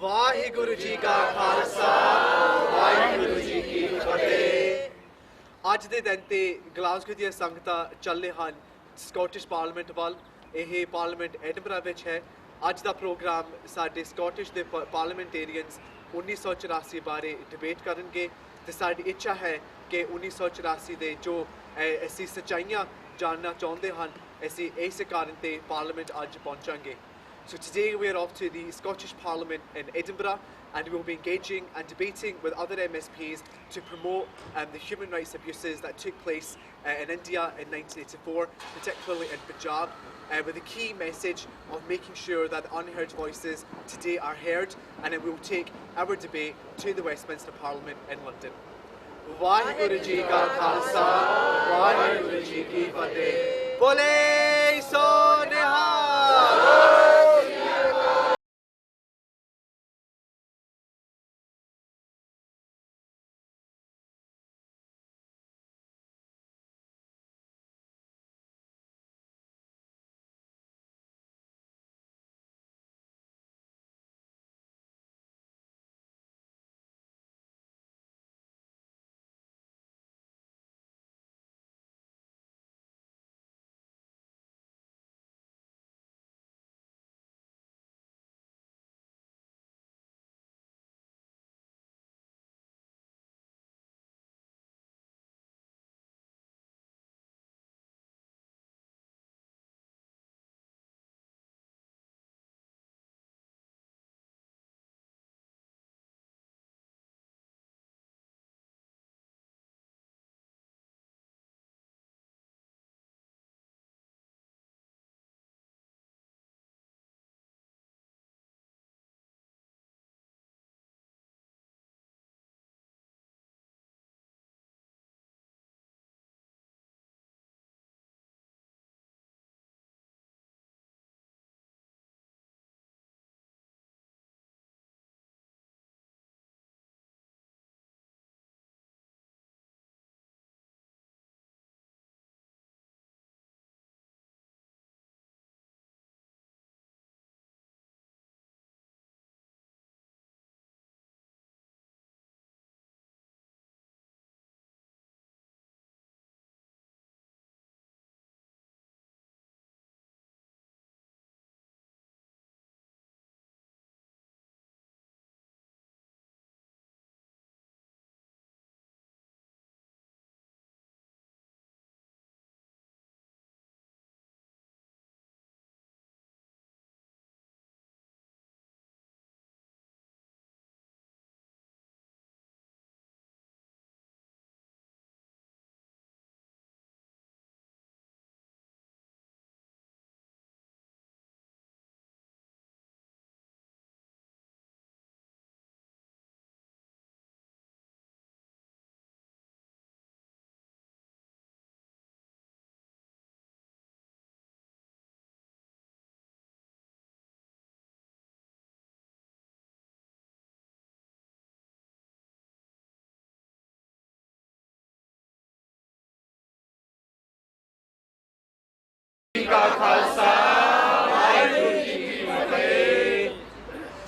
ਵਾਹਿਗੁਰੂ ਜੀ ਕਾ ਖਾਲਸਾ ਵਾਹਿਗੁਰੂ ਜੀ ਕੀ ਫਤਿਹ। ਅੱਜ ਦੇ ਦਿਨ ਤੇ ਗਲਾਸਗੋ ਦੀਆਂ ਸੰਗਤਾਂ ਚੱਲੇ ਹਨ ਸਕਾਟਿਸ਼ ਪਾਰਲੀਮੈਂਟ ਵੱਲ। ਇਹ ਪਾਰਲੀਮੈਂਟ ਐਡਿਨਬਰਾ ਵਿੱਚ ਹੈ। ਅੱਜ ਦਾ ਪ੍ਰੋਗਰਾਮ ਸਾਡੇ ਸਕਾਟਿਸ਼ ਦੇ ਪਾਰਲੀਮੈਂਟੇਰੀਅਨਸ 1984 ਬਾਰੇ ਡਿਬੇਟ ਕਰਨਗੇ ਤੇ ਸਾਡੀ ਇੱਛਾ ਹੈ ਕਿ 1984 ਦੇ ਜੋ ਅਸੀਂ ਸੱਚਾਈਆਂ ਜਾਣਨਾ ਚਾਹੁੰਦੇ ਹਨ ਅਸੀਂ ਇਸੇ ਕਾਰਨ ਤੇ ਪਾਰਲੀਮੈਂਟ ਅੱਜ ਪਹੁੰਚਾਂਗੇ। So today we are off to the Scottish Parliament in Edinburgh and we will be engaging and debating with other MSPs to promote the human rights abuses that took place in India in 1984, particularly in Punjab, with the key message of making sure that the unheard voices today are heard, and then we will take our debate to the Westminster Parliament in London. Vaheguru Ji Ka Khalsa, Vaheguru Ji Ki Fateh. Bole So Nihal.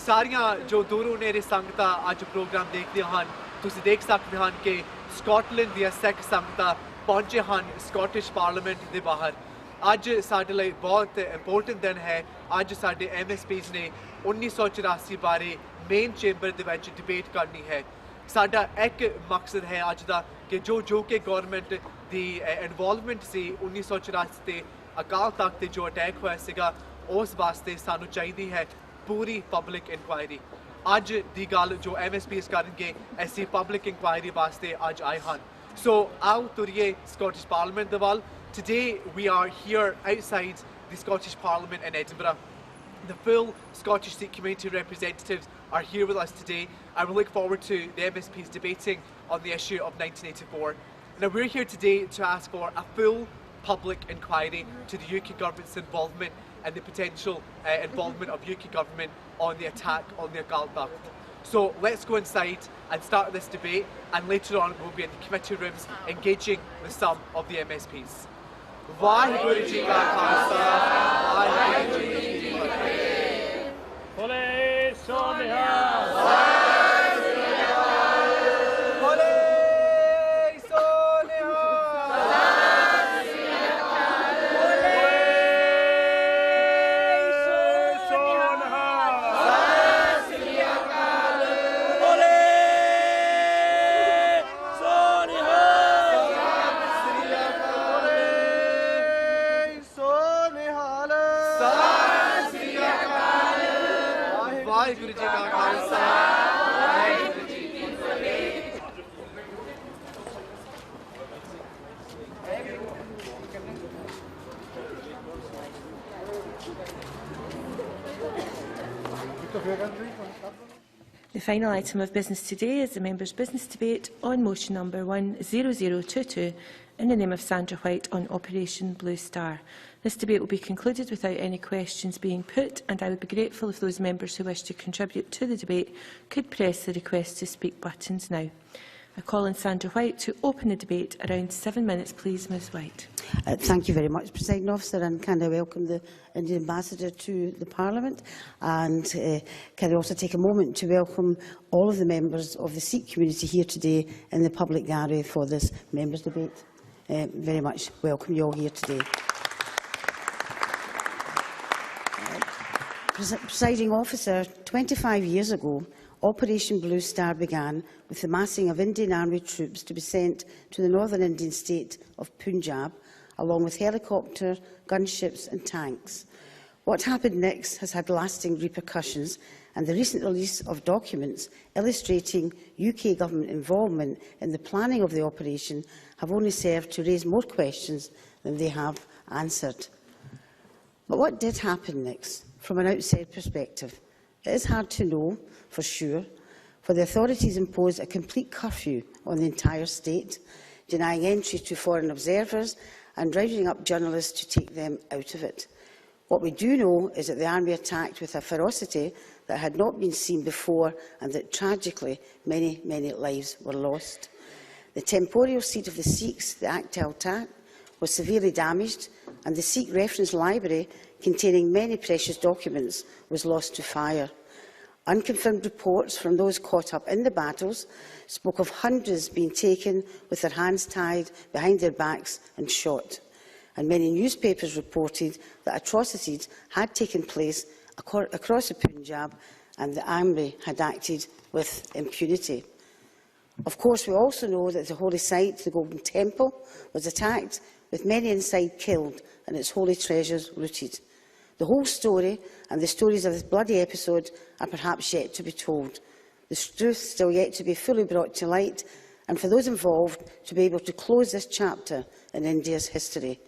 ਸਾਰੀਆਂ ਜੋ ਦੂਰੋਂ ਨੇੜੇ ਸੰਗਤਾਂ ਅੱਜ programme ਦੇਖਦੀਆਂ ਹਨ ਤੁਸੀਂ ਦੇਖ ਸਕਦੇ ਹਨ ਕਿ ਸਕਾਟਲੈਂਡ ਦੀਆਂ ਸਿੱਖ ਸੰਗਤਾਂ ਪਹੁੰਚੇ ਹਨ ਸਕਾਟਿਸ਼ ਪਾਰਲੀਮੈਂਟ ਦੇ ਬਾਹਰ। ਅੱਜ ਸਾਡੇ ਲਈ ਬਹੁਤ ਇੰਪੋਰਟੈਂਟ ਦਿਨ ਹੈ। ਅੱਜ ਸਾਡੇ MSPs ਨੇ 1984 ਬਾਰੇ ਮੇਨ ਚੈਂਬਰ ਦੇ ਵਿੱਚ ਡਿਬੇਟ ਕਰਨੀ ਹੈ। ਸਾਡਾ ਇੱਕ ਮਕਸਦ ਹੈ ਅੱਜ ਦਾ ਕਿ ਜੋ ਕਿ ਗਵਰਨਮੈਂਟ ਦੀ ਇਨਵੋਲਵਮੈਂਟ ਸੀ 1984 ਤੇ ਅਕਾਲ ਤਖਤ ਤੇ ਜੋ ਅਟੈਕ ਹੋਇਆ ਸੀਗਾ ਉਸ ਵਾਸਤੇ ਸਾਨੂੰ ਚਾਹੀਦੀ ਹੈ ਪੂਰੀ ਪਬਲਿਕ ਇਨਕੁਆਇਰੀ। ਅੱਜ ਦੀ ਗੱਲ ਜੋ MSPs ਕਰਨਗੇ ਅਸੀਂ ਪਬਲਿਕ ਇਨਕੁਆਇਰੀ ਵਾਸਤੇ ਅੱਜ ਆਏ ਹਨ। ਸੋ ਆਓ ਤੁਰੀਏ ਸਕਾਟਿਸ਼ ਪਾਰਲੀਮੈਂਟ ਦੇ ਵੱਲ। Today we are here outside the Scottish Parliament in Edinburgh. The full Scottish Sikh community representatives are here with us today and we look forward to the MSPs debating on the issue of 1984. Now we're here today to ask for a full public inquiry to the UK government's involvement and the potential involvement of UK government on the attack on the Akal Takht. So let's go inside and start this debate, and later on we'll be in the committee rooms engaging with some of the MSPs. Vaheguru Ji Ka Khalsa, Vaheguru Ji Ki Fateh. Waheguru ji का खालसा वाहिगुरु जी की फतेह। The final item of business today is the members' business debate on motion number 10022 in the name of Sandra White on Operation Blue Star. This debate will be concluded without any questions being put, and I would be grateful if those members who wish to contribute to the debate could press the request to speak buttons now. I call on Sandra White to open the debate. Around 7 minutes, please, Ms White. Thank you very much, Presiding Officer, and can I welcome the Indian Ambassador to the Parliament, and can I also take a moment to welcome all of the members of the Sikh community here today in the public gallery for this members' debate. Very much welcome you all here today. Presiding Officer, 25 years ago, Operation Blue Star began with the massing of Indian Army troops to be sent to the northern Indian state of Punjab, along with helicopters, gunships and tanks. What happened next has had lasting repercussions, and the recent release of documents illustrating UK government involvement in the planning of the operation have only served to raise more questions than they have answered. But what did happen next, from an outside perspective? It is hard to know for sure, for the authorities imposed a complete curfew on the entire state, denying entry to foreign observers and rounding up journalists to take them out of it. What we do know is that the army attacked with a ferocity that had not been seen before, and that tragically many lives were lost. The temporal seat of the Sikhs, the Akhtal Takht, was severely damaged, and the Sikh reference library, containing many precious documents, was lost to fire. Unconfirmed reports from those caught up in the battles spoke of hundreds being taken with their hands tied behind their backs and shot. And many newspapers reported that atrocities had taken place across the Punjab, and the army had acted with impunity. Of course, we also know that the holy site, the Golden Temple, was attacked, with many inside killed and its holy treasures looted. The whole story and the stories of this bloody episode are perhaps yet to be told. The truth still yet to be fully brought to light, and for those involved to be able to close this chapter in India's history.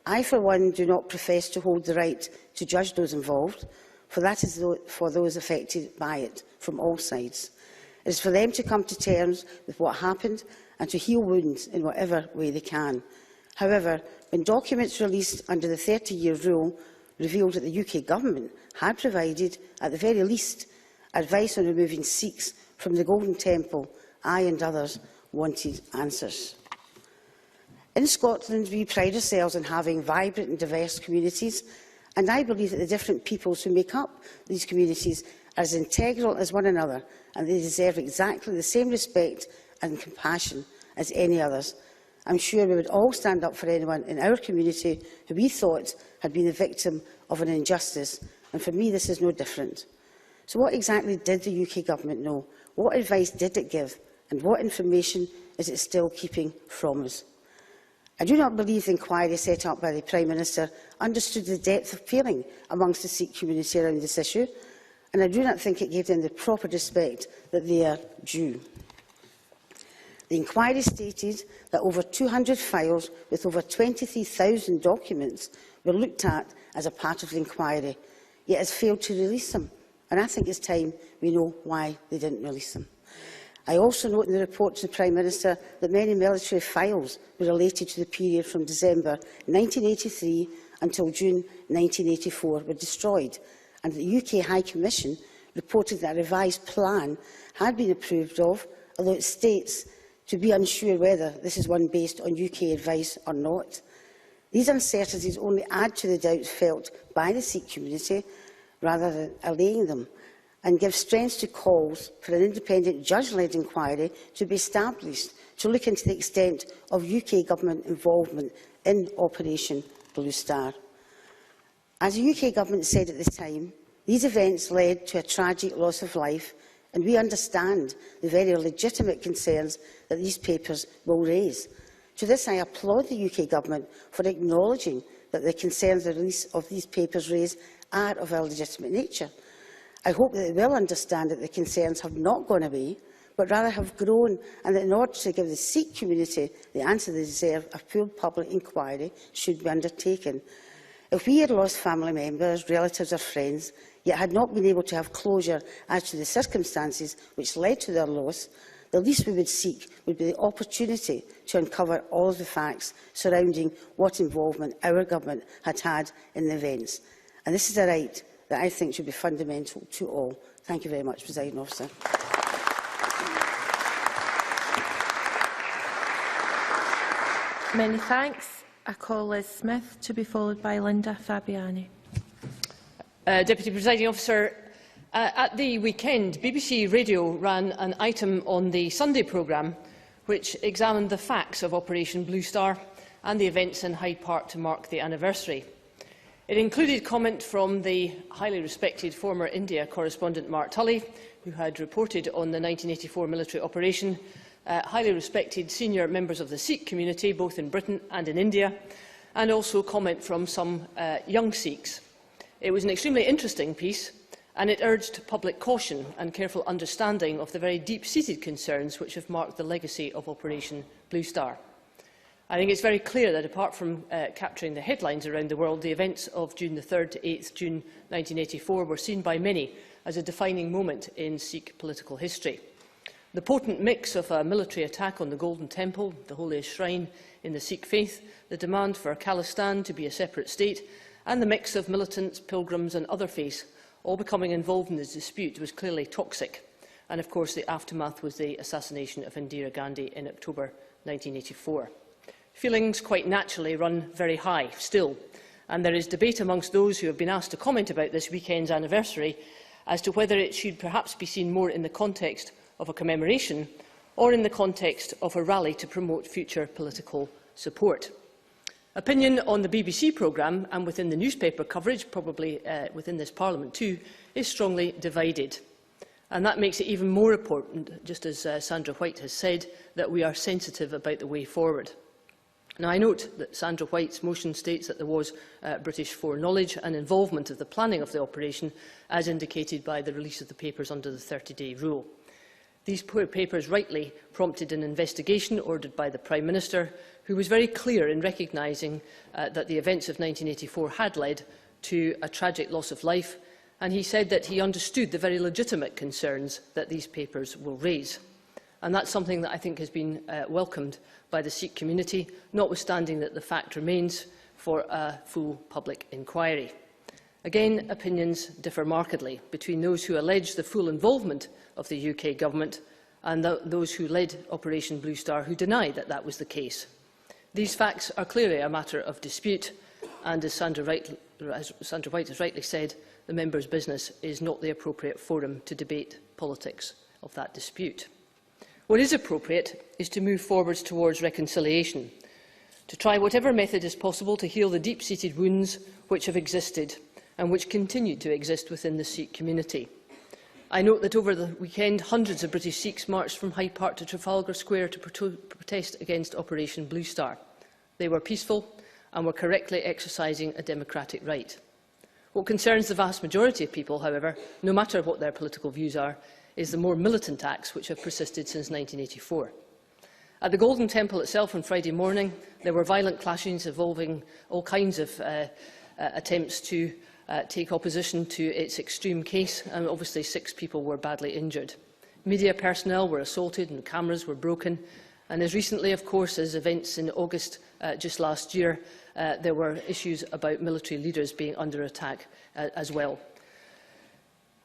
I, for one, do not profess to hold the right to judge those involved, for that is for those affected by it from all sides. It is for them to come to terms with what happened and to heal wounds in whatever way they can. However, when documents released under the 30-year rule revealed that the UK government had provided, at the very least, advice on removing Sikhs from the Golden Temple, I and others wanted answers. In Scotland, we pride ourselves on having vibrant and diverse communities, and I believe that the different peoples who make up these communities are as integral as one another, and they deserve exactly the same respect and compassion as any others. I'm sure we would all stand up for anyone in our community who we thought had been the victim of an injustice, and for me this is no different. So what exactly did the UK government know? What advice did it give? And what information is it still keeping from us? I do not believe the inquiry set up by the Prime Minister understood the depth of feeling amongst the Sikh community around this issue, and I do not think it gave them the proper respect that they are due. The inquiry stated that over 200 files with over 23,000 documents were looked at as a part of the inquiry, yet has failed to release them. And I think it's time we know why they didn't release them. I also note in the report to the Prime Minister that many military files were related to the period from December 1983 until June 1984 were destroyed, and the UK High Commission reported that a revised plan had been approved of, although it states to be unsure whether this is one based on UK advice or not. These uncertainties only add to the doubts felt by the Sikh community rather than allaying them, and give strength to calls for an independent judge-led inquiry to be established to look into the extent of UK government involvement in Operation Blue Star. As the UK government said at the time, these events led to a tragic loss of life, and we understand the very legitimate concerns that these papers will raise. To this, I applaud the UK government for acknowledging that the concerns the release of these papers raise are of a legitimate nature. I hope that they will understand that the concerns have not gone away, but rather have grown, and that in order to give the Sikh community the answer they deserve, a full public inquiry should be undertaken. If we had lost family members, relatives or friends, yet had not been able to have closure as to the circumstances which led to their loss, the least we would seek would be the opportunity to uncover all of the facts surrounding what involvement our government had had in the events. And this is a right that I think should be fundamental to all. Thank you very much, Presiding Officer. Many thanks. I call Liz Smith, to be followed by Linda Fabiani. Deputy Presiding Officer, at the weekend, BBC Radio ran an item on the Sunday programme which examined the facts of Operation Blue Star and the events in Hyde Park to mark the anniversary. It included comment from the highly respected former India correspondent Mark Tully, who had reported on the 1984 military operation, highly respected senior members of the Sikh community, both in Britain and in India, and also comment from some young Sikhs. It was an extremely interesting piece, and it urged public caution and careful understanding of the very deep-seated concerns which have marked the legacy of Operation Blue Star. I think it's very clear that, apart from capturing the headlines around the world, the events of June the 3rd to 8th June 1984 were seen by many as a defining moment in Sikh political history. The potent mix of a military attack on the Golden Temple, the holiest shrine in the Sikh faith, the demand for Khalistan to be a separate state, and the mix of militants, pilgrims and other faiths all becoming involved in this dispute was clearly toxic. And of course the aftermath was the assassination of Indira Gandhi in October 1984. Feelings quite naturally run very high still, and there is debate amongst those who have been asked to comment about this weekend's anniversary as to whether it should perhaps be seen more in the context of a commemoration or in the context of a rally to promote future political support. Opinion on the BBC programme and within the newspaper coverage, probably within this Parliament too, is strongly divided. And that makes it even more important, just as Sandra White has said, that we are sensitive about the way forward. Now, I note that Sandra White's motion states that there was British foreknowledge and involvement of the planning of the operation, as indicated by the release of the papers under the 30-day rule. These papers rightly prompted an investigation ordered by the Prime Minister, who was very clear in recognising that the events of 1984 had led to a tragic loss of life, and he said that he understood the very legitimate concerns that these papers will raise. And that's something that I think has been welcomed by the Sikh community, notwithstanding that the fact remains for a full public inquiry. Again, opinions differ markedly between those who allege the full involvement of the UK Government and those who led Operation Blue Star, who deny that that was the case. These facts are clearly a matter of dispute, and as Sandra White has rightly said, the member's business is not the appropriate forum to debate politics of that dispute. What is appropriate is to move forwards towards reconciliation, to try whatever method is possible to heal the deep-seated wounds which have existed and which continue to exist within the Sikh community. I note that over the weekend, hundreds of British Sikhs marched from Hyde Park to Trafalgar Square to protest against Operation Blue Star. They were peaceful and were correctly exercising a democratic right. What concerns the vast majority of people, however, no matter what their political views are, is the more militant acts which have persisted since 1984. At the Golden Temple itself on Friday morning, there were violent clashings involving all kinds of attempts to take opposition to its extreme case, and obviously 6 people were badly injured. Media personnel were assaulted and cameras were broken, and as recently, of course, as events in August just last year, there were issues about military leaders being under attack as well.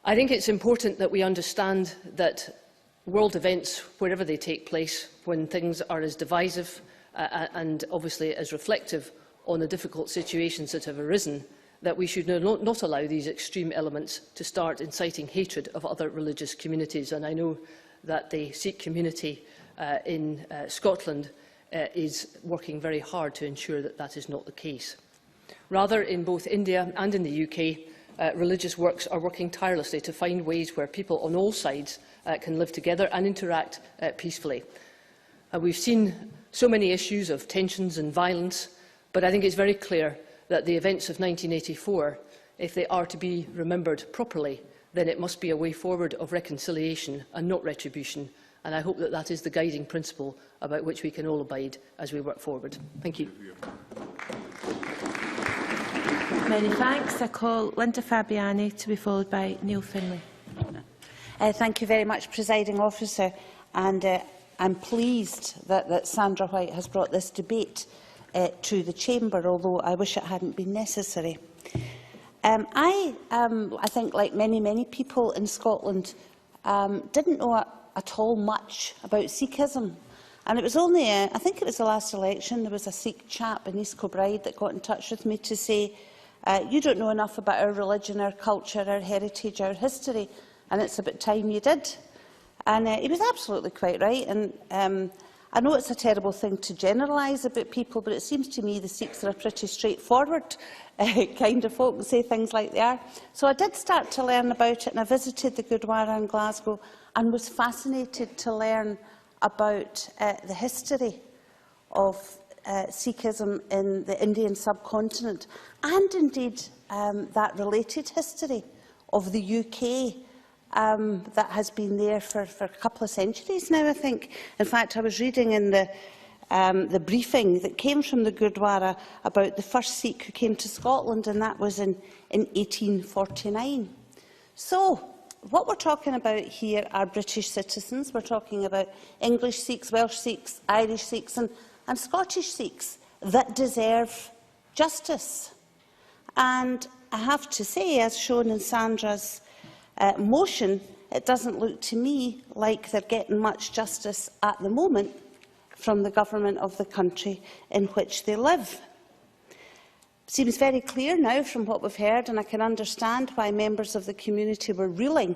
I think it's important that we understand that world events, wherever they take place, when things are as divisive and obviously as reflective on the difficult situations that have arisen, that we should not allow these extreme elements to start inciting hatred of other religious communities. And I know that the Sikh community in Scotland is working very hard to ensure that that is not the case. Rather, in both India and in the UK, religious works are working tirelessly to find ways where people on all sides can live together and interact peacefully. We've seen so many issues of tensions and violence, but I think it's very clear that the events of 1984, if they are to be remembered properly, then it must be a way forward of reconciliation and not retribution. And I hope that that is the guiding principle about which we can all abide as we work forward. Thank you. Many thanks. I call Linda Fabiani to be followed by Neil Finlay. Thank you very much, Presiding Officer. And I'm pleased that Sandra White has brought this debate to the Chamber, although I wish it hadn't been necessary. I think, like many people in Scotland, didn't know at all much about Sikhism. And it was only, I think it was the last election, there was a Sikh chap in East Kilbride that got in touch with me to say, you don't know enough about our religion, our culture, our heritage, our history, and it's about time you did. And he was absolutely quite right. And I know it's a terrible thing to generalise about people, but it seems to me the Sikhs are a pretty straightforward kind of folk and say things like they are. So I did start to learn about it, and I visited the Gurdwara in Glasgow and was fascinated to learn about the history of Sikhism in the Indian subcontinent, and indeed that related history of the UK that has been there for a couple of centuries now, I think. In fact, I was reading in the briefing that came from the Gurdwara about the first Sikh who came to Scotland, and that was in 1849. So, what we're talking about here are British citizens. We're talking about English Sikhs, Welsh Sikhs, Irish Sikhs and Scottish Sikhs that deserve justice. And I have to say, as shown in Sandra's motion, it doesn't look to me like they're getting much justice at the moment from the government of the country in which they live. It seems very clear now from what we've heard, and I can understand why members of the community were reeling,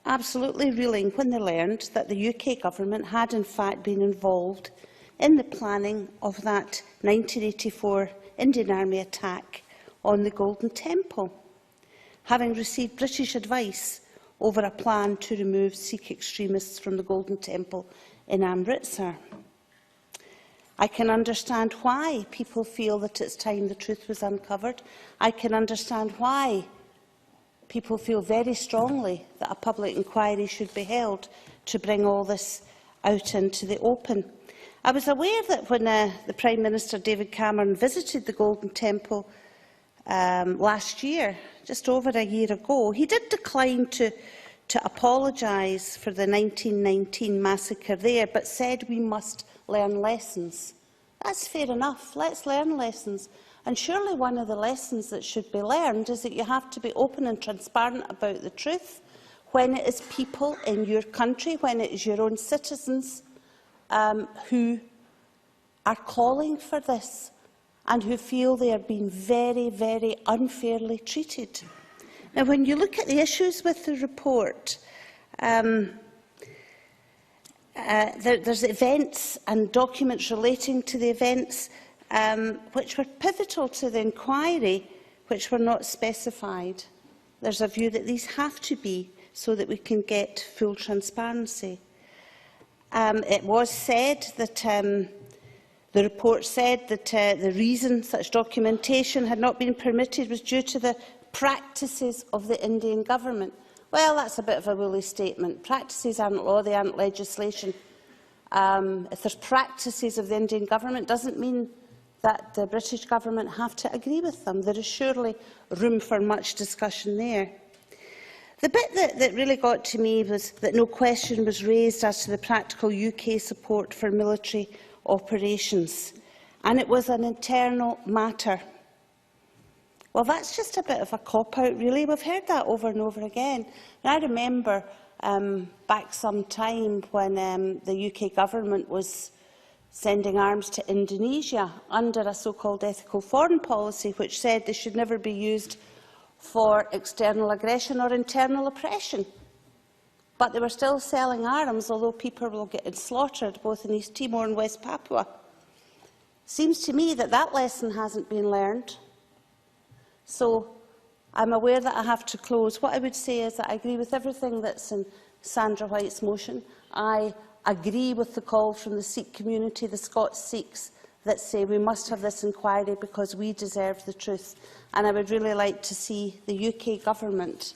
absolutely reeling, when they learned that the UK government had in fact been involved in the planning of that 1984 Indian Army attack on the Golden Temple, having received British advice over a plan to remove Sikh extremists from the Golden Temple in Amritsar. I can understand why people feel that it's time the truth was uncovered. I can understand why people feel very strongly that a public inquiry should be held to bring all this out into the open. I was aware that when the Prime Minister David Cameron visited the Golden Temple last year, just over a year ago, he did decline to apologise for the 1919 massacre there, but said we must learn lessons. That's fair enough. Let's learn lessons. And surely one of the lessons that should be learned is that you have to be open and transparent about the truth when it is people in your country, when it is your own citizens who are calling for this and who feel they are being very, very unfairly treated. Now, when you look at the issues with the report, there's events and documents relating to the events which were pivotal to the inquiry, which were not specified. There's a view that these have to be so that we can get full transparency. It was said that the report said that the reason such documentation had not been permitted was due to the practices of the Indian government. Well, that's a bit of a woolly statement. Practices aren't law, they aren't legislation. If there's practices of the Indian government, it doesn't mean that the British government have to agree with them. There is surely room for much discussion there. The bit that really got to me was that no question was raised as to the practical UK support for military operations, and it was an internal matter. Well, that's just a bit of a cop-out, really. We've heard that over and over again. And I remember back some time when the UK government was sending arms to Indonesia under a so-called ethical foreign policy, which said they should never be used for external aggression or internal oppression. But they were still selling arms, although people were getting slaughtered both in East Timor and West Papua. Seems to me that that lesson hasn't been learned. So I'm aware that I have to close. What I would say is that I agree with everything that's in Sandra White's motion. I agree with the call from the Sikh community, the Scots Sikhs, that say we must have this inquiry because we deserve the truth. And I would really like to see the UK government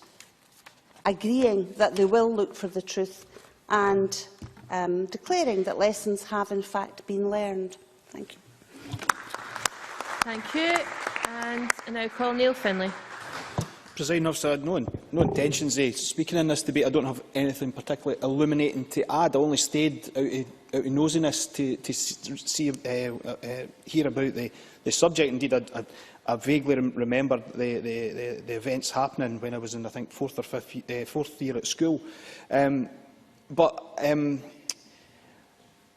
agreeing that they will look for the truth and declaring that lessons have in fact been learned. Thank you. Thank you. And I now call Neil Finlay. Presiding Officer, I had no intentions of speaking in this debate. I don't have anything particularly illuminating to add. I only stayed out of nosiness to hear about the subject. Indeed, I vaguely remember the events happening when I was in, I think, fourth year at school.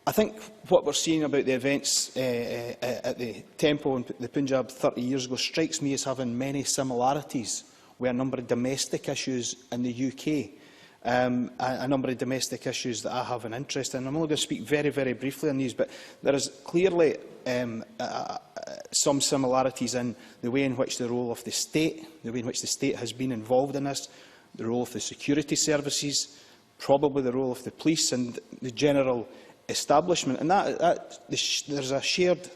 I think what we're seeing about the events at the Temple in the Punjab 30 years ago strikes me as having many similarities with a number of domestic issues in the UK, a number of domestic issues that I have an interest in. I'm only going to speak very, very briefly on these, but there is clearly some similarities in the way in which the role of the state, the way in which the state has been involved in this, the role of the security services, probably the role of the police and the general establishment. And there's a shared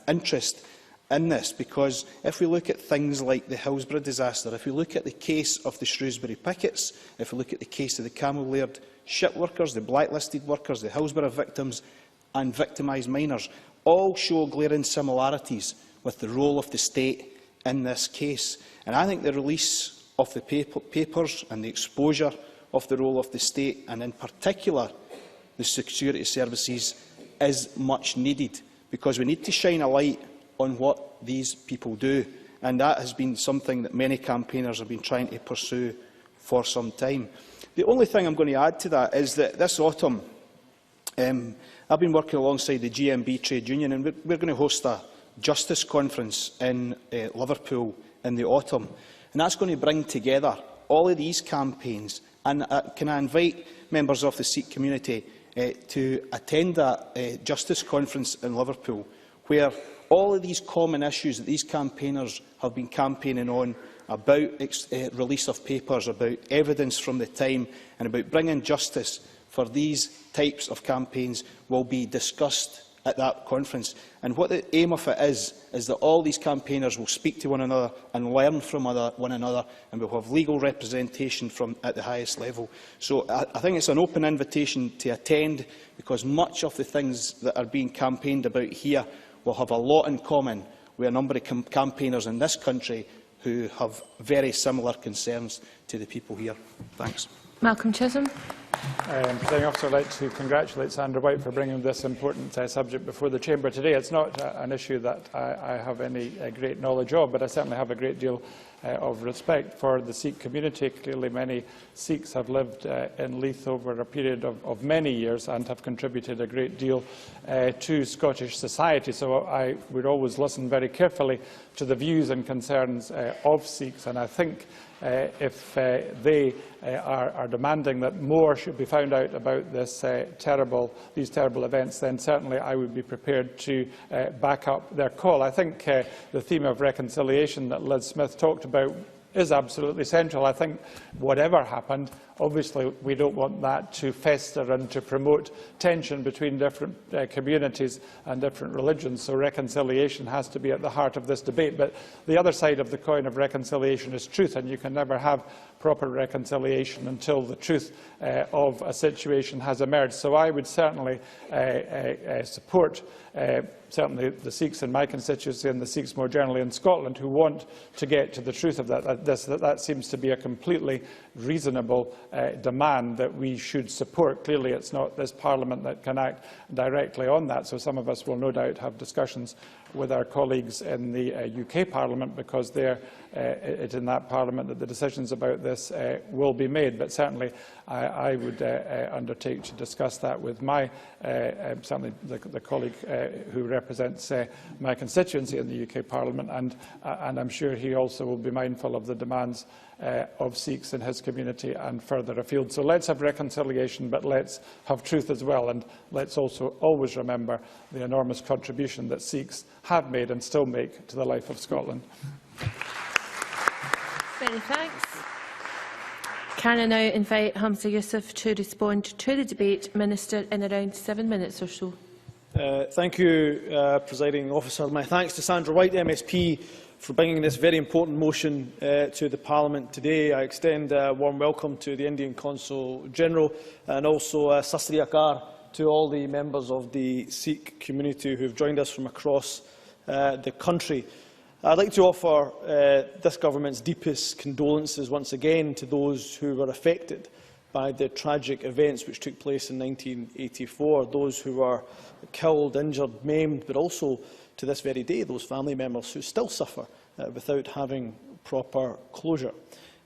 interest in this, because if we look at things like the Hillsborough disaster, if we look at the case of the Shrewsbury pickets, if we look at the case of the Camel Laird ship workers, the blacklisted workers, the Hillsborough victims and victimised miners, all show glaring similarities with the role of the state in this case. And I think the release of the papers and the exposure of the role of the state, and in particular the security services, is much needed, because we need to shine a light on what these people do, and that has been something that many campaigners have been trying to pursue for some time. The only thing I'm going to add to that is that this autumn I've been working alongside the GMB trade union, and we're going to host a justice conference in Liverpool in the autumn, and that's going to bring together all of these campaigns. And can I invite members of the Sikh community to attend that justice conference in Liverpool, where all of these common issues that these campaigners have been campaigning on, about release of papers, about evidence from the time, and about bringing justice for these types of campaigns, will be discussed at that conference. And what the aim of it is that all these campaigners will speak to one another and learn from one another, and will have legal representation at the highest level. So I think it's an open invitation to attend, because much of the things that are being campaigned about here will have a lot in common with a number of campaigners in this country who have very similar concerns to the people here. Thanks. Malcolm Chisholm. Presiding Officer, I'd like to congratulate Sandra White for bringing this important subject before the Chamber today. It's not an issue that I have any great knowledge of, but I certainly have a great deal of respect for the Sikh community. Clearly, many Sikhs have lived in Leith over a period of many years and have contributed a great deal to Scottish society. So I would always listen very carefully to the views and concerns of Sikhs, and I think if they are demanding that more should be found out about these terrible events, then certainly I would be prepared to back up their call. I think the theme of reconciliation that Liz Smith talked about is absolutely central. I think whatever happened, obviously we don't want that to fester and to promote tension between different communities and different religions, so reconciliation has to be at the heart of this debate. But the other side of the coin of reconciliation is truth, and you can never have proper reconciliation until the truth of a situation has emerged. So I would certainly support certainly the Sikhs in my constituency and the Sikhs more generally in Scotland who want to get to the truth of that. That seems to be a completely reasonable demand that we should support. Clearly, it's not this Parliament that can act directly on that, so some of us will no doubt have discussions with our colleagues in the UK Parliament, because it's in that Parliament that the decisions about this will be made. But certainly I would undertake to discuss that with my certainly the colleague who represents my constituency in the UK Parliament, and I'm sure he also will be mindful of the demands of Sikhs in his community and further afield. So let's have reconciliation, but let's have truth as well, and let's also always remember the enormous contribution that Sikhs have made and still make to the life of Scotland. Many thanks. Can I now invite Hamza Youssef to respond to the debate? Minister, in around 7 minutes or so. Thank you, Presiding Officer. My thanks to Sandra White, MSP, for bringing this very important motion to the Parliament today. I extend a warm welcome to the Indian Consul General and also Sat Sri Akal to all the members of the Sikh community who have joined us from across the country. I'd like to offer this government's deepest condolences once again to those who were affected by the tragic events which took place in 1984, those who were killed, injured, maimed, but also to this very day, those family members who still suffer without having proper closure.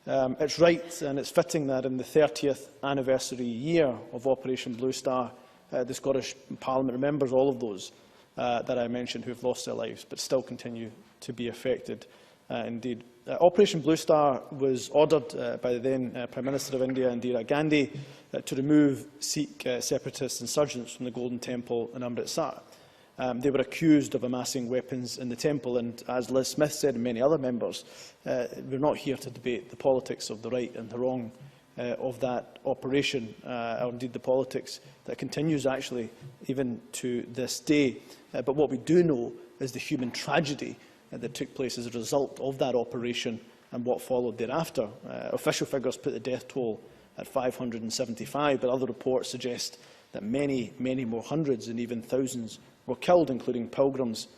It's right and it's fitting that in the 30th anniversary year of Operation Blue Star, the Scottish Parliament remembers all of those that I mentioned who have lost their lives, but still continue to be affected indeed. Operation Blue Star was ordered by the then Prime Minister of India, Indira Gandhi, to remove Sikh separatist insurgents from the Golden Temple in Amritsar. They were accused of amassing weapons in the temple, and as Liz Smith said and many other members, we're not here to debate the politics of the right and the wrong of that operation, or indeed the politics that continues actually even to this day. But what we do know is the human tragedy that took place as a result of that operation and what followed thereafter. Official figures put the death toll at 575, but other reports suggest that many, many more hundreds and even thousands were killed, including pilgrims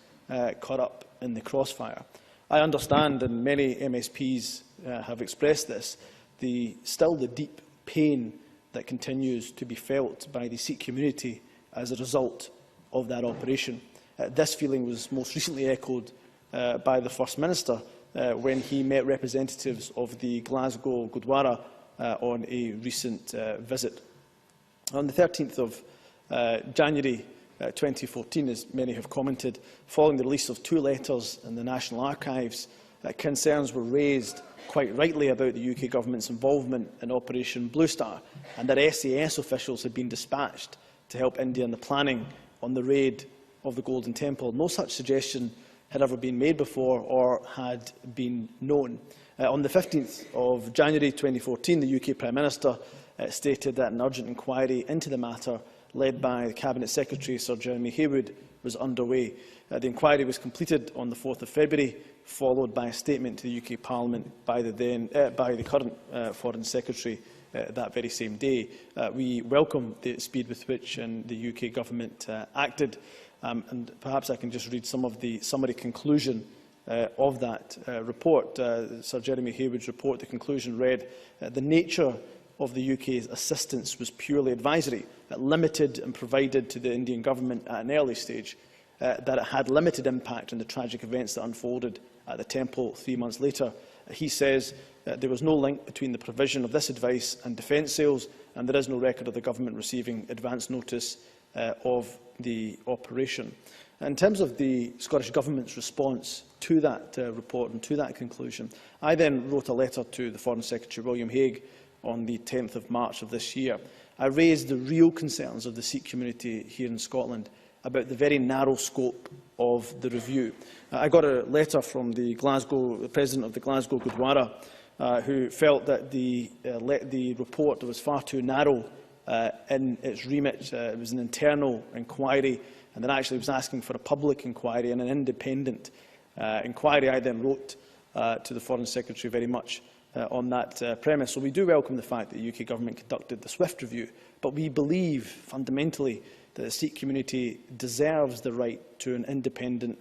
caught up in the crossfire. I understand, and many MSPs have expressed this, still the deep pain that continues to be felt by the Sikh community as a result of that operation. This feeling was most recently echoed by the First Minister when he met representatives of the Glasgow Gurdwara on a recent visit. On the 13th of January 2014, as many have commented, following the release of 2 letters in the National Archives, concerns were raised quite rightly about the UK Government's involvement in Operation Blue Star, and that SAS officials had been dispatched to help India in the planning on the raid of the Golden Temple. No such suggestion had ever been made before or had been known. On the 15th of January 2014, the UK Prime Minister stated that an urgent inquiry into the matter, led by the Cabinet Secretary Sir Jeremy Haywood, was underway. The inquiry was completed on the 4th of February, followed by a statement to the UK Parliament by the current Foreign Secretary that very same day. We welcome the speed with which the UK Government acted. And perhaps I can just read some of the summary conclusion of that report. Sir Jeremy Haywood's report, the conclusion read, the nature of the UK's assistance was purely advisory, limited and provided to the Indian government at an early stage, that it had limited impact on the tragic events that unfolded at the temple 3 months later. He says there was no link between the provision of this advice and defence sales, and there is no record of the government receiving advance notice of the operation. In terms of the Scottish Government's response to that report and to that conclusion, I then wrote a letter to the Foreign Secretary William Hague on the 10th of March of this year. I raised the real concerns of the Sikh community here in Scotland about the very narrow scope of the review. I got a letter from the President of the Glasgow Gurdwara, who felt that the report was far too narrow in its remit. It was an internal inquiry, and then actually was asking for a public inquiry and an independent inquiry. I then wrote to the Foreign Secretary very much on that premise. So we do welcome the fact that the UK Government conducted the swift review, but we believe fundamentally that the Sikh community deserves the right to an independent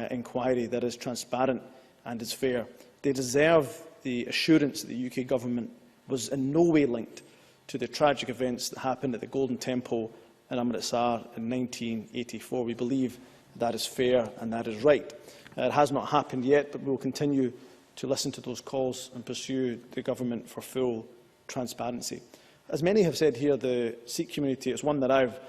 inquiry that is transparent and is fair. They deserve the assurance that the UK Government was in no way linked to the tragic events that happened at the Golden Temple in Amritsar in 1984. We believe that is fair and that is right. It has not happened yet, but we will continue to listen to those calls and pursue the government for full transparency. As many have said here, the Sikh community is one that I've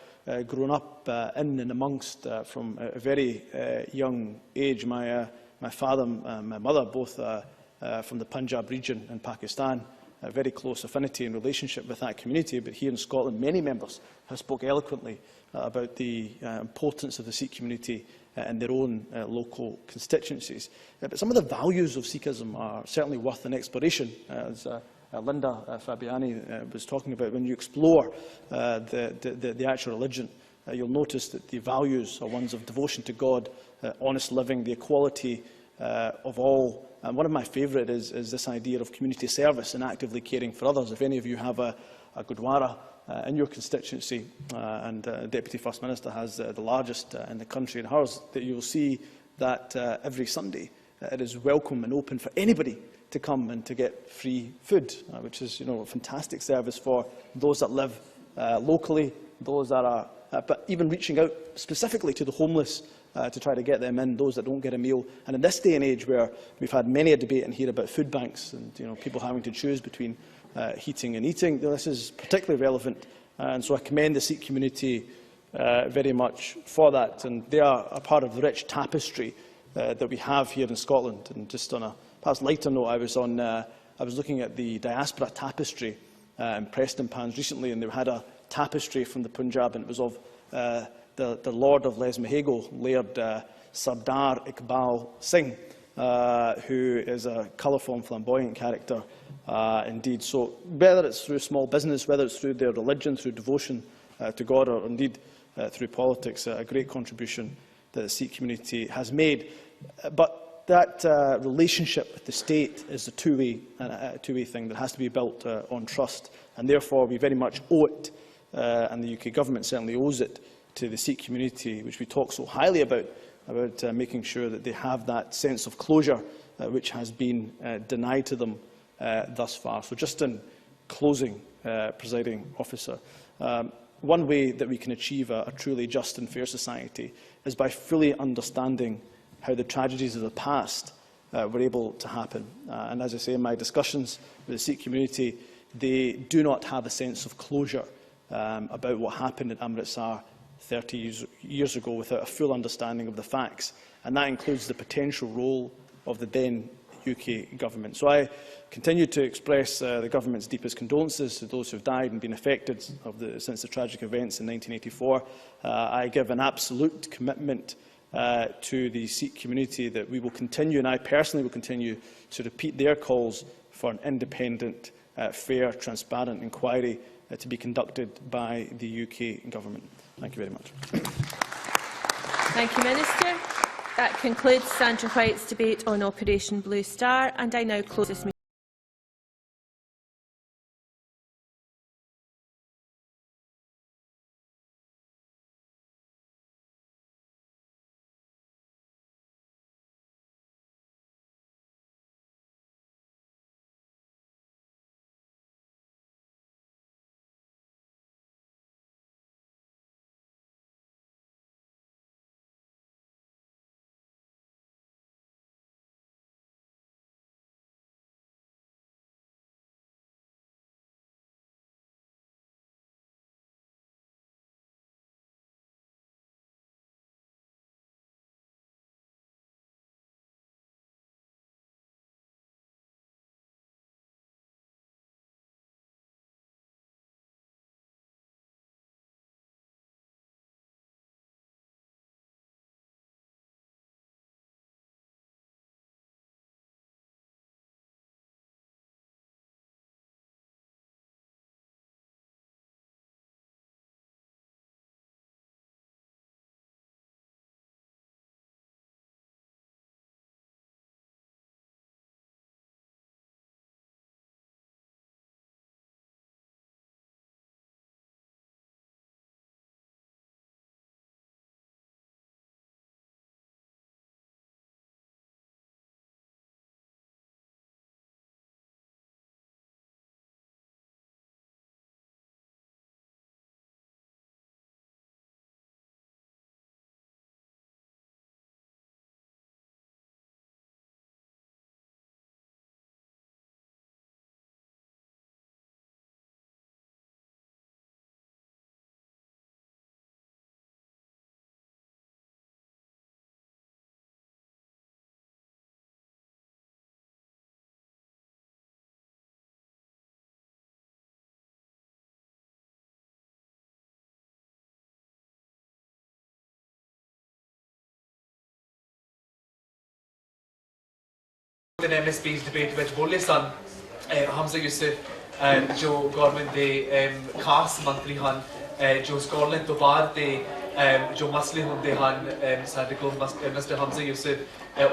grown up in and amongst from a very young age. My father and my mother, both from the Punjab region in Pakistan, a very close affinity and relationship with that community, but here in Scotland many members have spoken eloquently about the importance of the Sikh community in their own local constituencies. But some of the values of Sikhism are certainly worth an exploration, as Linda Fabiani was talking about. When you explore the actual religion, you'll notice that the values are ones of devotion to God, honest living, the equality of all. And one of my favourite is this idea of community service and actively caring for others. If any of you have a Gurdwara in your constituency, and Deputy First Minister has the largest in the country in hers, that you will see that every Sunday it is welcome and open for anybody to come and to get free food, which is a fantastic service for those that live locally, those that are, but even reaching out specifically to the homeless to try to get them in, those that don't get a meal. And in this day and age where we've had many a debate in here about food banks and people having to choose between heating and eating, this is particularly relevant. And so I commend the Sikh community very much for that. And they are a part of the rich tapestry that we have here in Scotland. And just on a perhaps lighter note, I was looking at the diaspora tapestry in Prestonpans recently, and they had a tapestry from the Punjab, and it was of the Lord of Lesmahago, Laird Sardar Iqbal Singh, who is a colourful and flamboyant character indeed. So whether it's through small business, whether it's through their religion, through devotion to God, or indeed through politics, a great contribution that the Sikh community has made. But that relationship with the state is a two-way thing that has to be built on trust, and therefore we very much owe it, and the UK government certainly owes it, to the Sikh community, which we talk so highly about making sure that they have that sense of closure which has been denied to them thus far. So just in closing, Presiding Officer, one way that we can achieve a truly just and fair society is by fully understanding how the tragedies of the past were able to happen. And as I say in my discussions with the Sikh community, they do not have a sense of closure about what happened at Amritsar 30 years ago without a full understanding of the facts, and that includes the potential role of the then UK government. So I continue to express the government's deepest condolences to those who have died and been affected since the tragic events in 1984. I give an absolute commitment to the Sikh community that we will continue, and I personally will continue, to repeat their calls for an independent, fair, transparent inquiry to be conducted by the UK government. Thank you very much. Thank you, Minister. That concludes Sandra White's debate on Operation Blue Star, and I now close this meeting. दिन MSP's debate ਵਿੱਚ ਬੋਲੇ ਸਨ ਹਮਜ਼ਾ ਯੂਸਫ ਜੋ government ਦੇ ਖਾਸ ਮੰਤਰੀ ਹਨ ਜੋ Scotland ਤੋਂ ਬਾਹਰ ਤੇ जो मसले होंदे हैं साडे कोल Mr Hamza Yusuf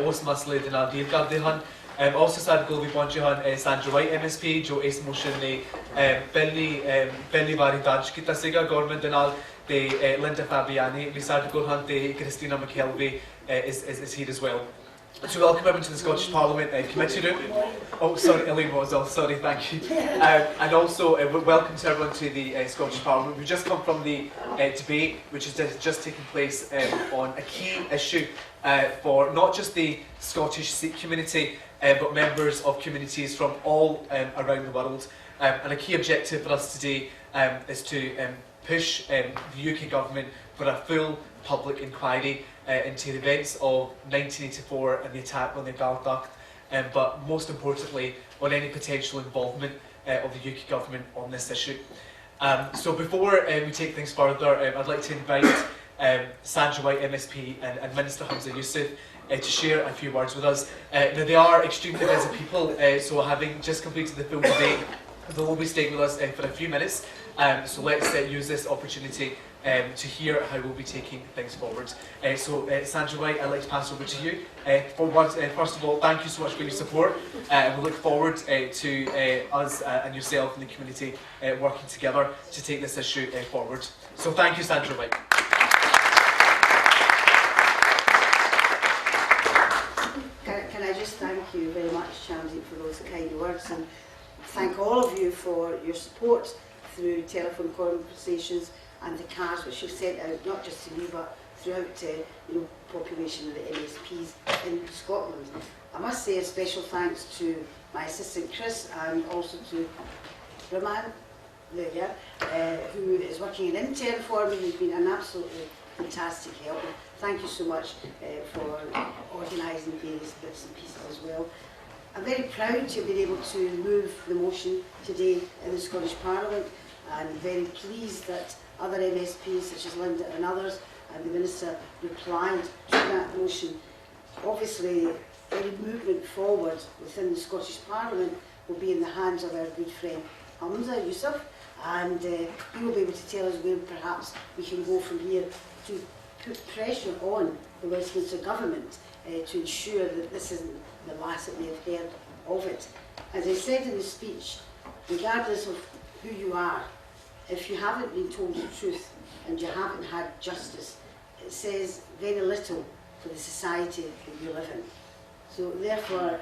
उस मसले दे नाल डील करदे हैं also साडे कोल भी पहुंचे हैं Sandra White MSP जो इस मोशन ने पहली बारी दर्ज कीता सीगा गवर्नमेंट दे नाल ते Linda Fabiani भी साडे कोल हैं ते Christina McKelvey is here as well. To welcome everyone to the Scottish Parliament Committee Room. Oh, sorry, Elaine Rosell, sorry, thank you. And also, welcome to everyone to the Scottish Parliament. We've just come from the debate, which has just taken place on a key issue for not just the Scottish Sikh community, but members of communities from all around the world. And a key objective for us today is to push the UK Government for a full public inquiry into the events of 1984 and the attack on the Baldock, but most importantly on any potential involvement of the UK Government on this issue. So before we take things further, I'd like to invite Sandra White MSP and Minister Hamza Yusuf to share a few words with us. Now they are extremely busy people, so having just completed the full debate, they will be staying with us for a few minutes. So let's use this opportunity to hear how we'll be taking things forward. Sandra White, I'd like to pass over to you. First of all, thank you so much for your support. We look forward to us and yourself and the community working together to take this issue forward. So thank you, Sandra White. Can I just thank you very much, Chamsy, for those kind words, and thank all of you for your support through telephone conversations and the cards which you've sent out, not just to me but throughout the population of the MSPs in Scotland. I must say a special thanks to my assistant Chris and also to Raman, who is working in intern for me. He's been an absolutely fantastic help. Thank you so much for organising various bits and pieces as well. I'm very proud to have been able to move the motion today in the Scottish Parliament, and very pleased that other MSPs such as Linda and others and the Minister replied to that motion. Obviously, any movement forward within the Scottish Parliament will be in the hands of our good friend Hamza Yusuf, and he will be able to tell us where perhaps we can go from here to put pressure on the Westminster Government to ensure that this isn't the last that we have heard of it. As I said in the speech, regardless of who you are, if you haven't been told the truth and you haven't had justice, it says very little for the society that you live in. So therefore,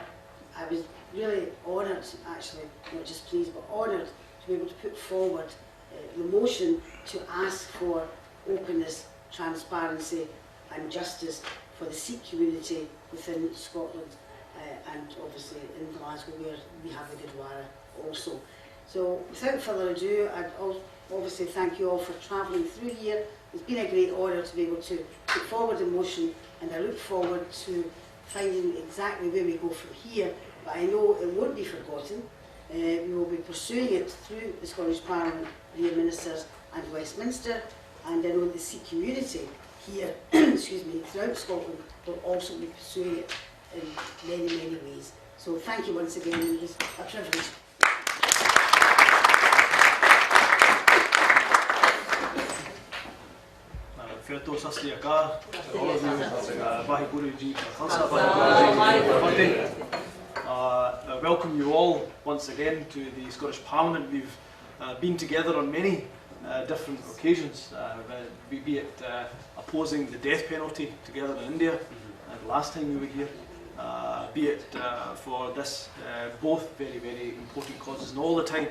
I was really honoured, actually, not just pleased, but honoured to be able to put forward the motion to ask for openness, transparency and justice for the Sikh community within Scotland and obviously in Glasgow, where we have the Gurdwara also. So without further ado, I'd obviously thank you all for travelling through here. It's been a great honour to be able to put forward a motion, and I look forward to finding exactly where we go from here. But I know it won't be forgotten. We will be pursuing it through the Scottish Parliament via ministers and Westminster, and I know the Sikh community here excuse me, throughout Scotland will also be pursuing it in many, many ways. So thank you once again, it was a privilege. Firto Sat Sri Akal, all of you, Vaheguru Ji Ka Khalsa, I welcome you all once again to the Scottish Parliament. We've been together on many different occasions, be it opposing the death penalty together in India, the last time we were here, be it for this, both very, very important causes, and all the time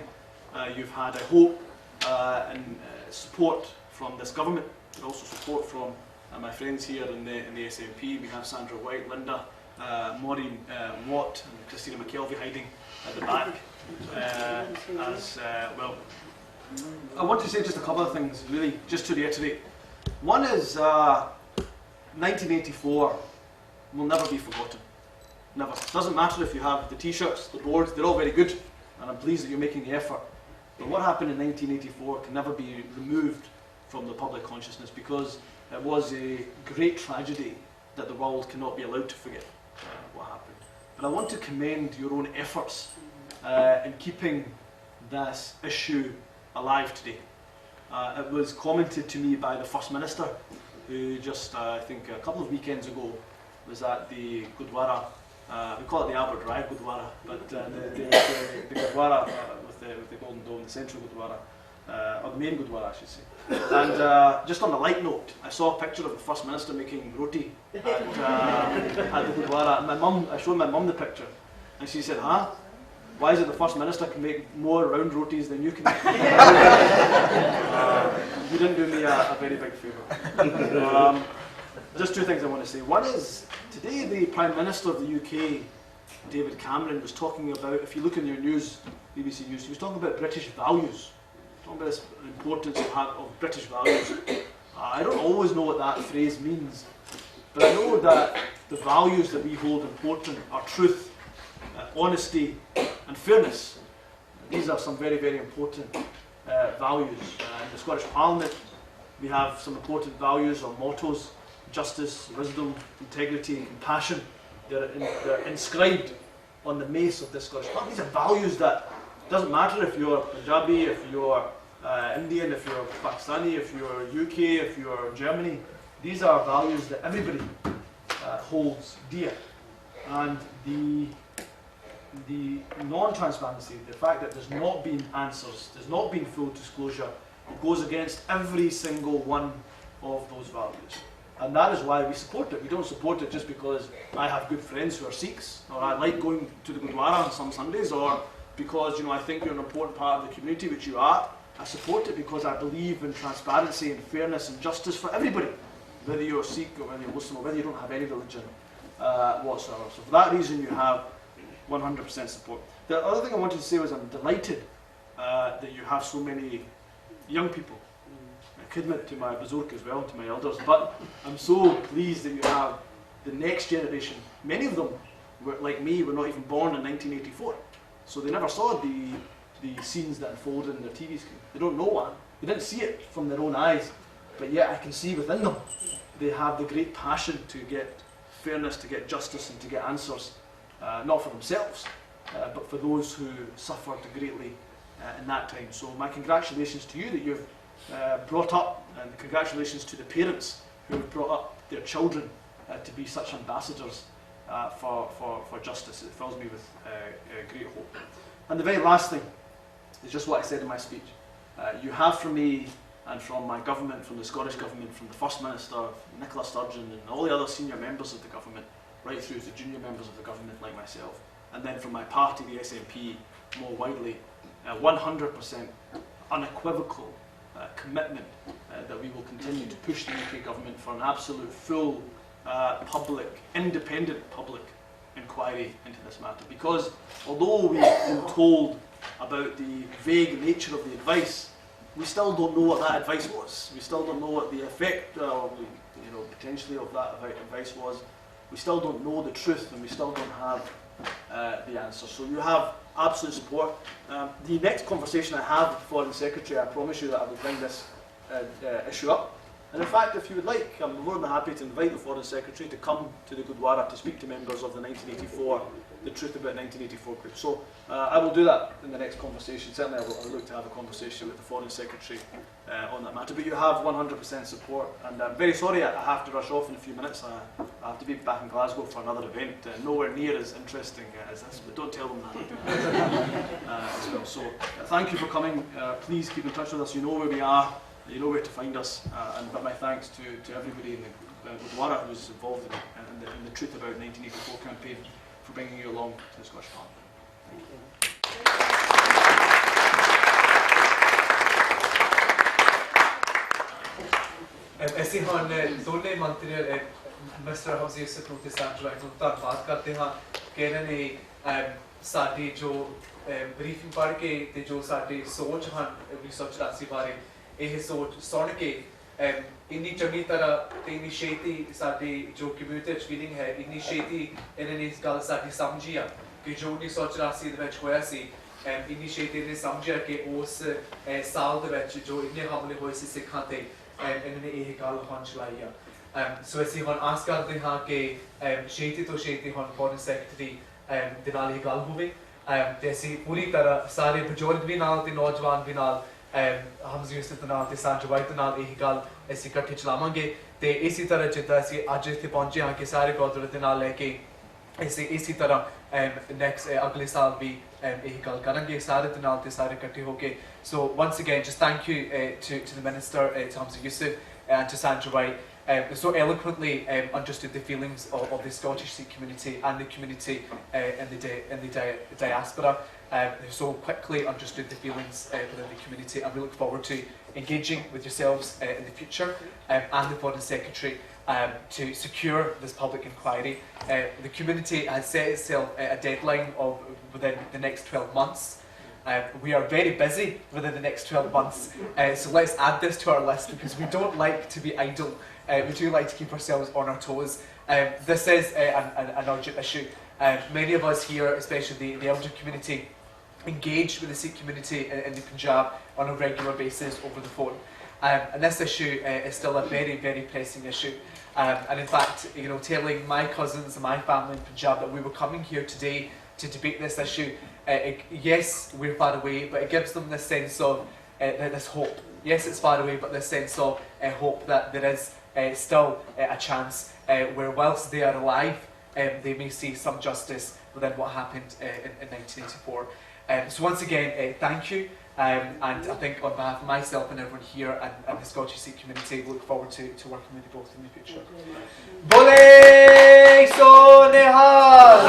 you've had, I hope, and support from this government, and also support from my friends here in the SNP. We have Sandra White, Linda, Maureen Watt and Christina McKelvey hiding at the back as well. I want to say just a couple of things, really, just to reiterate. One is 1984 will never be forgotten. Never. It doesn't matter if you have the T-shirts, the boards, they're all very good, and I'm pleased that you're making the effort. But what happened in 1984 can never be removed from the public consciousness, because it was a great tragedy that the world cannot be allowed to forget what happened. But I want to commend your own efforts in keeping this issue alive today. It was commented to me by the First Minister, who just, I think, a couple of weekends ago was at the Gurdwara. We call it the Albert Rai Gurdwara, but the Gurdwara with the Golden Dome, the central Gurdwara, or the main Gurdwara, I should say. And just on a light note, I saw a picture of the First Minister making roti at the Gurdwara. And I showed my mum the picture, and she said, "Huh? Why is it the First Minister can make more round rotis than you can make?" You didn't do me a very big favour. Just two things I want to say. One is, today the Prime Minister of the UK, David Cameron, was talking about, if you look in your news, BBC News, he was talking about British values. Talking about the importance of British values. I don't always know what that phrase means, but I know that the values that we hold important are truth, honesty and fairness. These are some very, very important values. In the Scottish Parliament, we have some important values or mottos: justice, wisdom, integrity and compassion. They're inscribed on the mace of the Scottish Parliament. These are values that, doesn't matter if you're Punjabi, if you're Indian, if you're Pakistani, if you're UK, if you're Germany, these are values that everybody holds dear. And the non-transparency, the fact that there's not been answers, there's not been full disclosure, it goes against every single one of those values. And that is why we support it. We don't support it just because I have good friends who are Sikhs, or I like going to the Gurdwara on some Sundays, or because I think you're an important part of the community, which you are. I support it because I believe in transparency and fairness and justice for everybody, whether you're Sikh or whether you're Muslim or whether you don't have any religion whatsoever. So for that reason, you have 100% support. The other thing I wanted to say was I'm delighted that you have so many young people. I khidmat to my Bazurk as well, to my elders, but I'm so pleased that you have the next generation. Many of them, like me, were not even born in 1984, so they never saw the scenes that unfolded in their TV screen. They don't know one. They didn't see it from their own eyes, but yet I can see within them they have the great passion to get fairness, to get justice and to get answers, not for themselves, but for those who suffered greatly in that time. So my congratulations to you that you've brought up, and congratulations to the parents who have brought up their children to be such ambassadors for justice. It fills me with great hope. And the very last thing is just what I said in my speech. You have from me and from my government, from the Scottish Government, from the First Minister, Nicola Sturgeon and all the other senior members of the government, right through to junior members of the government like myself, and then from my party, the SNP, more widely, 100% unequivocal commitment that we will continue to push the UK government for an absolute full public, independent public inquiry into this matter. Because although we've been told about the vague nature of the advice, we still don't know what that advice was. We still don't know what the effect, potentially of that advice was. We still don't know the truth, and we still don't have the answer. So you have absolute support. The next conversation I have with the Foreign Secretary, I promise you that I will bring this issue up. And in fact, if you would like, I'm more than happy to invite the Foreign Secretary to come to the Gurdwara to speak to members of the 1984, the Truth About 1984 group. So I will do that in the next conversation. Certainly I will look to have a conversation with the Foreign Secretary on that matter. But you have 100% support, and I'm very sorry I have to rush off in a few minutes. I have to be back in Glasgow for another event, nowhere near as interesting as this, but don't tell them that as well. So thank you for coming. Please keep in touch with us. You know where we are. You know where to find us, but my thanks to everybody in the Gurdwara who's involved in the Truth About 1984 campaign for bringing you along to the Scottish Parliament. ऐसे हम दोनों मंत्री mister हौजी से Protestant जो हैं उनका बात करते हैं कि इन्होंने साड़ी जो ब्रीफिंग पढ़ के ते जो साड़ी सोच हैं 1984 बारे ਇਹ ਸੋਚ ਸੁਣ ਕੇ ਇੰਨੀ ਚੰਗੀ ਤਰ੍ਹਾਂ ਤੇ ਇੰਨੀ ਛੇਤੀ ਸਾਡੀ ਜੋ ਕਮਿਊਨਿਟੀ ਵਿੱਚ ਫੀਲਿੰਗ ਹੈ ਇੰਨੀ ਛੇਤੀ ਇਹਨਾਂ ਨੇ ਇਸ ਗੱਲ ਸਾਡੀ ਸਮਝੀ ਆ ਕਿ ਜੋ 1984 ਦੇ ਵਿੱਚ ਹੋਇਆ ਸੀ ਇੰਨੀ ਛੇਤੀ ਇਹਨੇ ਸਮਝਿਆ ਕਿ ਉਸ ਸਾਲ ਦੇ ਵਿੱਚ ਜੋ ਇੰਨੇ ਹਮਲੇ ਹੋਏ ਸੀ ਸਿੱਖਾਂ ਤੇ ਇਹਨਾਂ ਨੇ ਇਹ ਗੱਲ ਹੁਣ ਚਲਾਈ ਆ ਸੋ ਅਸੀਂ ਹੁਣ ਆਸ ਕਰਦੇ ਹਾਂ ਕਿ ਛੇਤੀ ਤੋਂ ਛੇਤੀ ਹੁਣ ਫੋਰਨ ਸੈਕਟਰੀ ਦੇ ਨਾਲ ਇਹ ਗੱਲ ਹੋਵੇ ਤੇ ਅਸੀਂ ਪੂਰੀ ਤਰ੍ਹਾਂ ਸਾਰੇ ਬਜ਼ੁਰਗ ਵੀ ਨਾਲ ਤੇ ਨੌਜਵਾਨ ਵੀ ਨਾਲ ਹਮਜ਼ਾ ਯੂਸਫ ਦੇ ਨਾਲ ਤੇ ਸਾਂਝਾ ਵਾਈਟ ਦੇ ਨਾਲ ਇਹੀ ਗੱਲ ਅਸੀਂ ਇਕੱਠੇ ਚਲਾਵਾਂਗੇ ਤੇ ਇਸੇ ਤਰ੍ਹਾਂ ਜਿੱਦਾਂ ਅਸੀਂ ਅੱਜ ਇੱਥੇ ਪਹੁੰਚੇ ਹਾਂ ਕਿ ਸਾਰੇ ਗੁਰਦੁਆਰੇ ਦੇ ਨਾਲ ਲੈ ਕੇ ਇसी तरह next अगले साल भी यही गल करेंगे सारे दे नाल ते सारे इकट्ठे होके. So once again just thank you to the Minister, to Hamza Yusuf and to Sandra White, so eloquently understood the feelings of the Scottish Sikh community and the community in the diaspora. So quickly understood the feelings within the community, and we look forward to engaging with yourselves in the future and the Foreign Secretary to secure this public inquiry. The community has set itself a deadline of within the next 12 months. We are very busy within the next 12 months, so let's add this to our list because we don't like to be idle. We do like to keep ourselves on our toes. This is an urgent issue. Many of us here, especially the elder community, engage with the Sikh community in the Punjab on a regular basis over the phone. And this issue is still a very, very pressing issue. And in fact, telling my cousins and my family in Punjab that we were coming here today to debate this issue, yes, we're far away, but it gives them this sense of this hope. Yes, it's far away, but this sense of hope that there is still a chance where whilst they are alive, they may see some justice within what happened in 1984. So once again, thank you. And I think on behalf of myself and everyone here and the Scottish Sikh community, we look forward to working with you both in the future. Bole So Nihal!